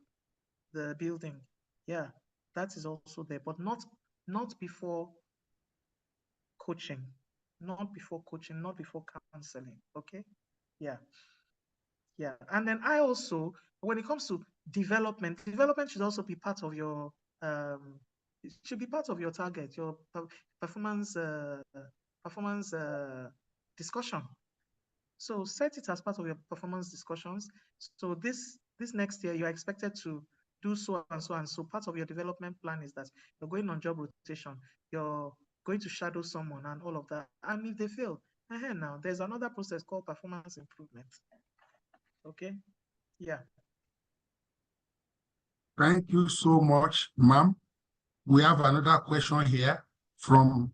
the building. Yeah, that is also there, but not before coaching, not before coaching, not before counseling. Okay. Yeah. Yeah. And then I also, when it comes to development should also be part of your it should be part of your target, your performance discussion. So set it as part of your performance discussions. So this next year, you are expected to do so and so and so. Part of your development plan is that you're going on job rotation, you're going to shadow someone and all of that. And if they fail, now there's another process called performance improvement. Okay. Yeah. Thank you so much, ma'am. We have another question here from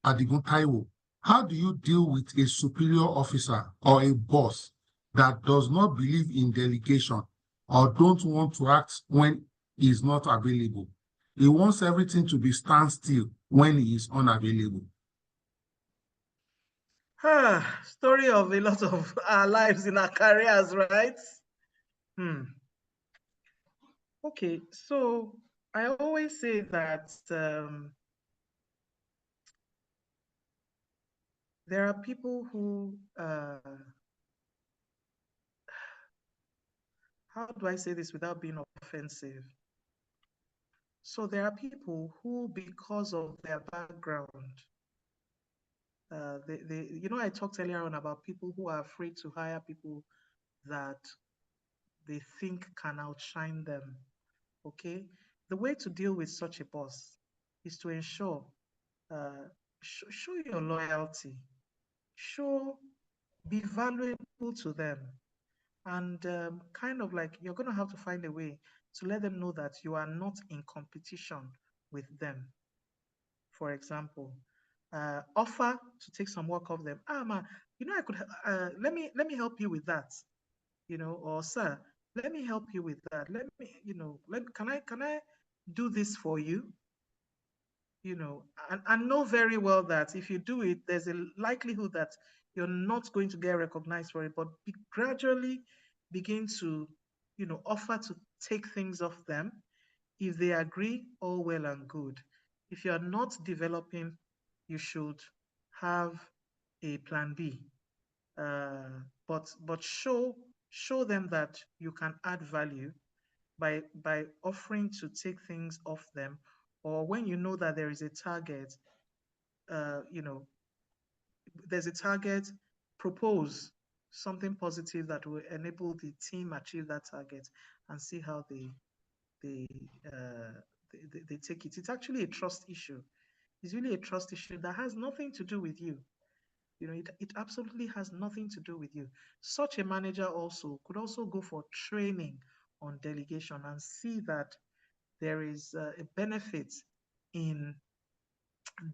Adigun Taiwo. How do you deal with a superior officer or a boss that does not believe in delegation or don't want to act when he is not available? He wants everything to be standstill when he is unavailable. Story of a lot of our lives in our careers, right? Okay, so I always say that there are people who, how do I say this without being offensive? So there are people who, because of their background, I talked earlier on about people who are afraid to hire people that they think can outshine them. Okay, the way to deal with such a boss is to ensure, show your loyalty, be valuable to them, and kind of like you're going to have to find a way to let them know that you are not in competition with them. For example, offer to take some work off them. Man, I could let me help you with that, or sir, let me help you with that. Let me, can I do this for you? And know very well that if you do it, there's a likelihood that you're not going to get recognized for it, but gradually begin to, offer to take things off them. If they agree, all well and good. If you're not developing, you should have a plan B. But show them that you can add value by offering to take things off them, or when you know that there is a target, uh, you know, there's a target, propose something positive that will enable the team achieve that target, and see how they uh, they take it. It's actually a trust issue. It's really a trust issue that has nothing to do with you. It absolutely has nothing to do with you. Such a manager also could also go for training on delegation and see that there is a benefit in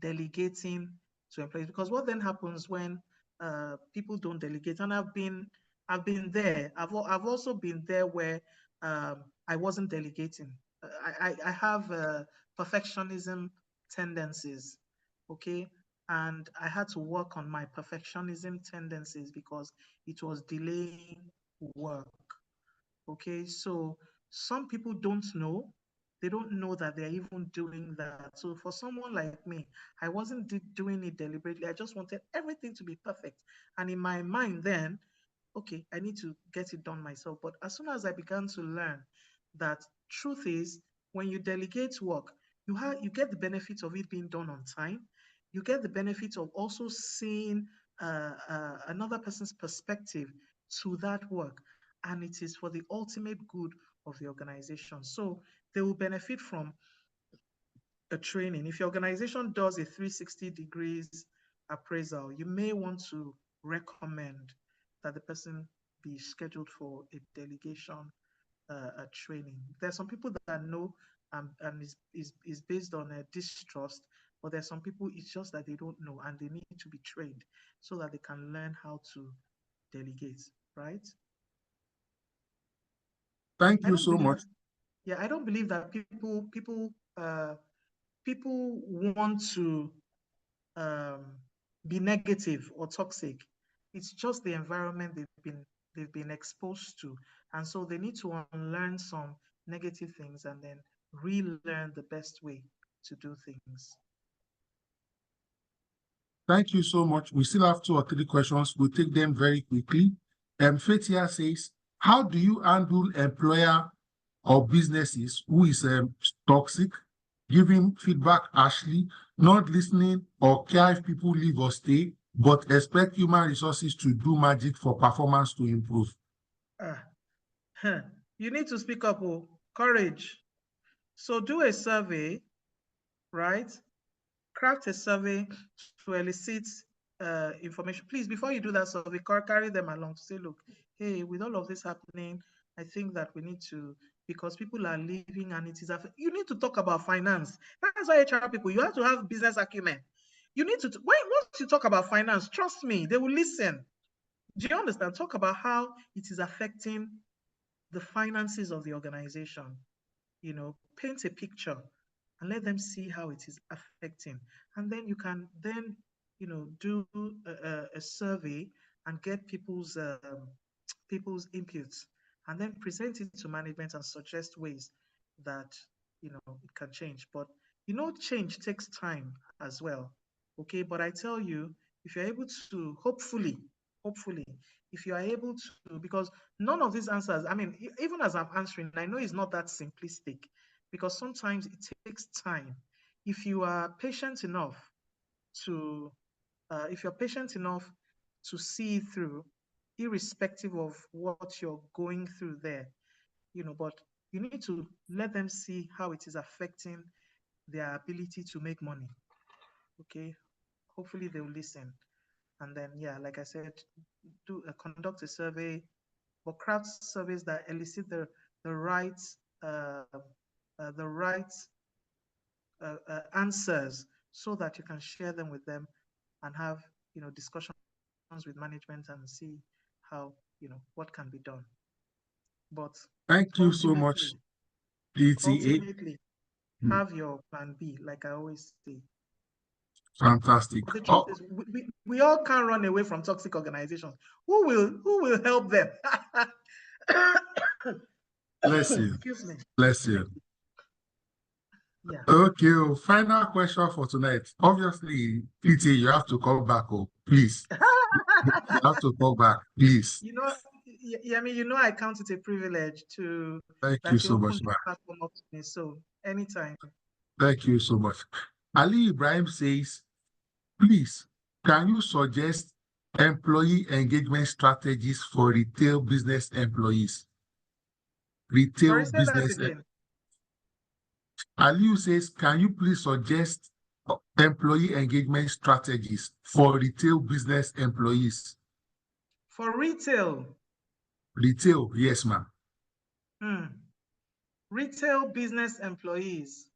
delegating to employees. Because what then happens when people don't delegate? And I've been there. I've also been there where I wasn't delegating. I have perfectionism tendencies. Okay. And I had to work on my perfectionism tendencies because it was delaying work. Okay, so some people don't know. They don't know that they're even doing that. So for someone like me, I wasn't doing it deliberately. I just wanted everything to be perfect. And in my mind then, okay, I need to get it done myself. But as soon as I began to learn that truth is, when you delegate work, you get the benefit of it being done on time. You get the benefit of also seeing another person's perspective to that work, and it is for the ultimate good of the organization. So they will benefit from a training. If your organization does a 360 degrees appraisal, you may want to recommend that the person be scheduled for a delegation a training. There's some people that know, and is based on a distrust, but there's some people it's just that they don't know and they need to be trained so that they can learn how to delegate, right? Thank I you don't so believe, much. yeah, I don't believe that people want to be negative or toxic. It's just the environment they've been exposed to, and so they need to unlearn some negative things and then relearn the best way to do things. Thank you so much. We still have 2 or 3 questions. We'll take them very quickly. Fatia says, how do you handle employer or businesses who is toxic, giving feedback harshly, not listening or care if people leave or stay, but expect human resources to do magic for performance to improve? You need to speak up, oh, courage. So do a survey, right? Craft a survey to elicit information. Please, before you do that survey, carry them along to say, look, hey, with all of this happening, I think that we need to, because people are leaving and it is, you need to talk about finance. That's why HR people, you have to have business acumen. You need to, once you talk about finance, trust me, they will listen. Do you understand? Talk about how it is affecting the finances of the organization. Paint a picture and let them see how it is affecting. And then you can then, do a survey and get people's inputs, and then present it to management and suggest ways that it can change. But change takes time as well. Okay, but I tell you, if you're able to, hopefully, if you are able to, because none of these answers, I mean, even as I'm answering, I know it's not that simplistic, because sometimes it takes time. If you are patient enough to, see through, irrespective of what you're going through there, but you need to let them see how it is affecting their ability to make money. Okay, hopefully they'll listen. And then, yeah, like I said, conduct a survey, or craft surveys that elicit the right answers, so that you can share them with them and have discussions with management and see how what can be done. But Thank you so much, PTA. ultimately, have your plan B, like I always say. Fantastic. But the truth is, we all can't run away from toxic organizations. Who will help them? Bless you. Excuse me. Bless you. Yeah. Okay, final question for tonight. Obviously, PTA, you have to come back, please. You have to come back, please. I mean, I count it a privilege to Thank you so much, the platform up to me. So anytime. Thank you so much. Ali Ibrahim says, please, can you suggest employee engagement strategies for retail business employees? Retail Sorry, say that business. again. Ali says, can you please suggest employee engagement strategies for retail business employees? For retail? Retail, yes, ma'am. Retail business employees.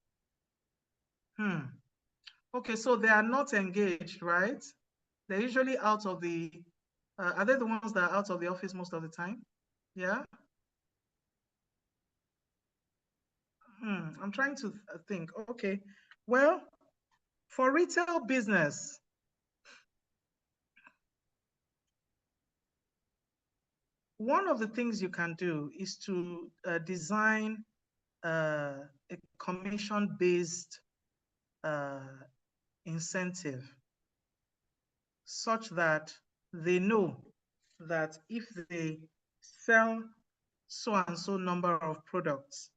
Okay, so they are not engaged, right? They're usually out of the, are they the ones that are out of the office most of the time? Yeah. I'm trying to think. Okay, well, for retail business, one of the things you can do is to design a commission-based incentive, such that they know that if they sell so and so number of products,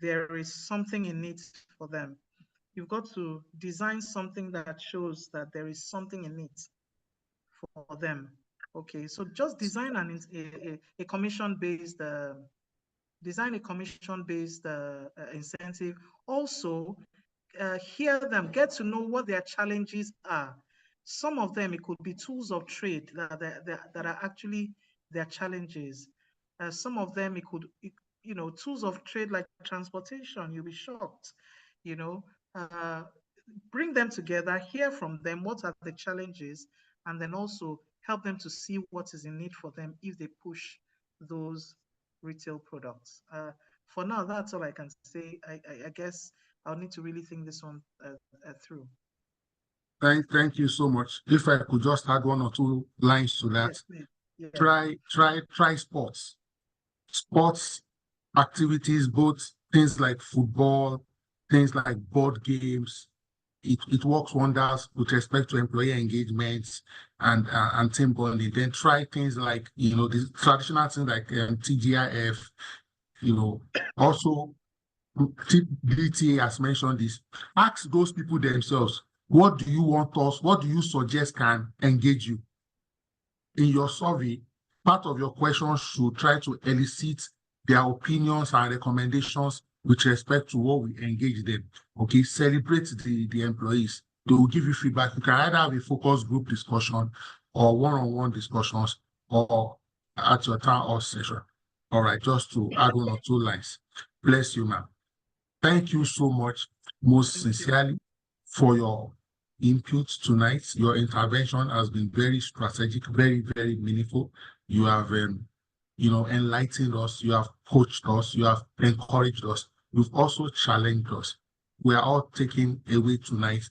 there is something in it for them. You've got to design something that shows that there is something in it for them. Okay, so just design a commission-based incentive. Also, hear them, get to know what their challenges are. Some of them, it could be tools of trade that are actually their challenges. Some of them, it could, tools of trade like transportation. You'll be shocked. Bring them together, hear from them, what are the challenges, and then also help them to see what is in need for them if they push those retail products. For now, that's all I can say. I guess I'll need to really think this one through. Thank you so much. If I could just add 1 or 2 lines to that. Yes, please. Yeah. Try sports. Sports activities, both things like football, things like board games. It works wonders with respect to employee engagements and team bonding. Then try things like, the traditional things like TGIF, also DTA has mentioned this. Ask those people themselves, what do you suggest can engage you? In your survey, part of your questions should try to elicit their opinions and recommendations with respect to what we engage them. Okay, celebrate the employees. They will give you feedback. You can either have a focus group discussion or one-on-one discussions or at your town hall session. All right, just to add 1 or 2 lines. Bless you, ma'am. Thank you so much, most sincerely, for your input tonight. Your intervention has been very strategic, very, very meaningful. You have, enlightened us. You have coached us. You have encouraged us. You've also challenged us. We are all taking away tonight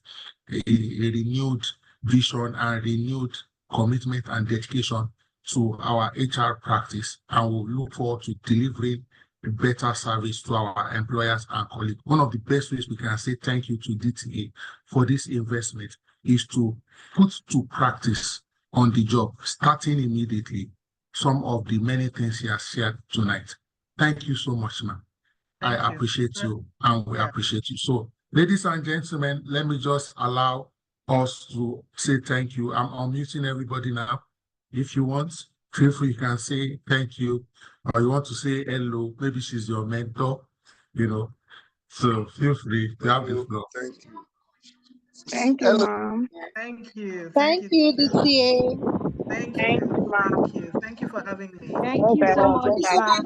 a renewed vision and renewed commitment and dedication to our HR practice, and we'll look forward to delivering a better service to our employers and colleagues. One of the best ways we can say thank you to DTA for this investment is to put to practice on the job, starting immediately, some of the many things he has shared tonight. Thank you so much, ma'am. I appreciate you, and we appreciate you. So, ladies and gentlemen, let me just allow us to say thank you. I'm unmuting everybody now. If you want, feel free, you can say thank you, or you want to say hello. Maybe she's your mentor, So feel free to have the floor. Thank you. Thank you, ma'am. Thank you. Thank you, DTA. Thank you. Thank you. Thank you for having me. Thank you so much, ma'am.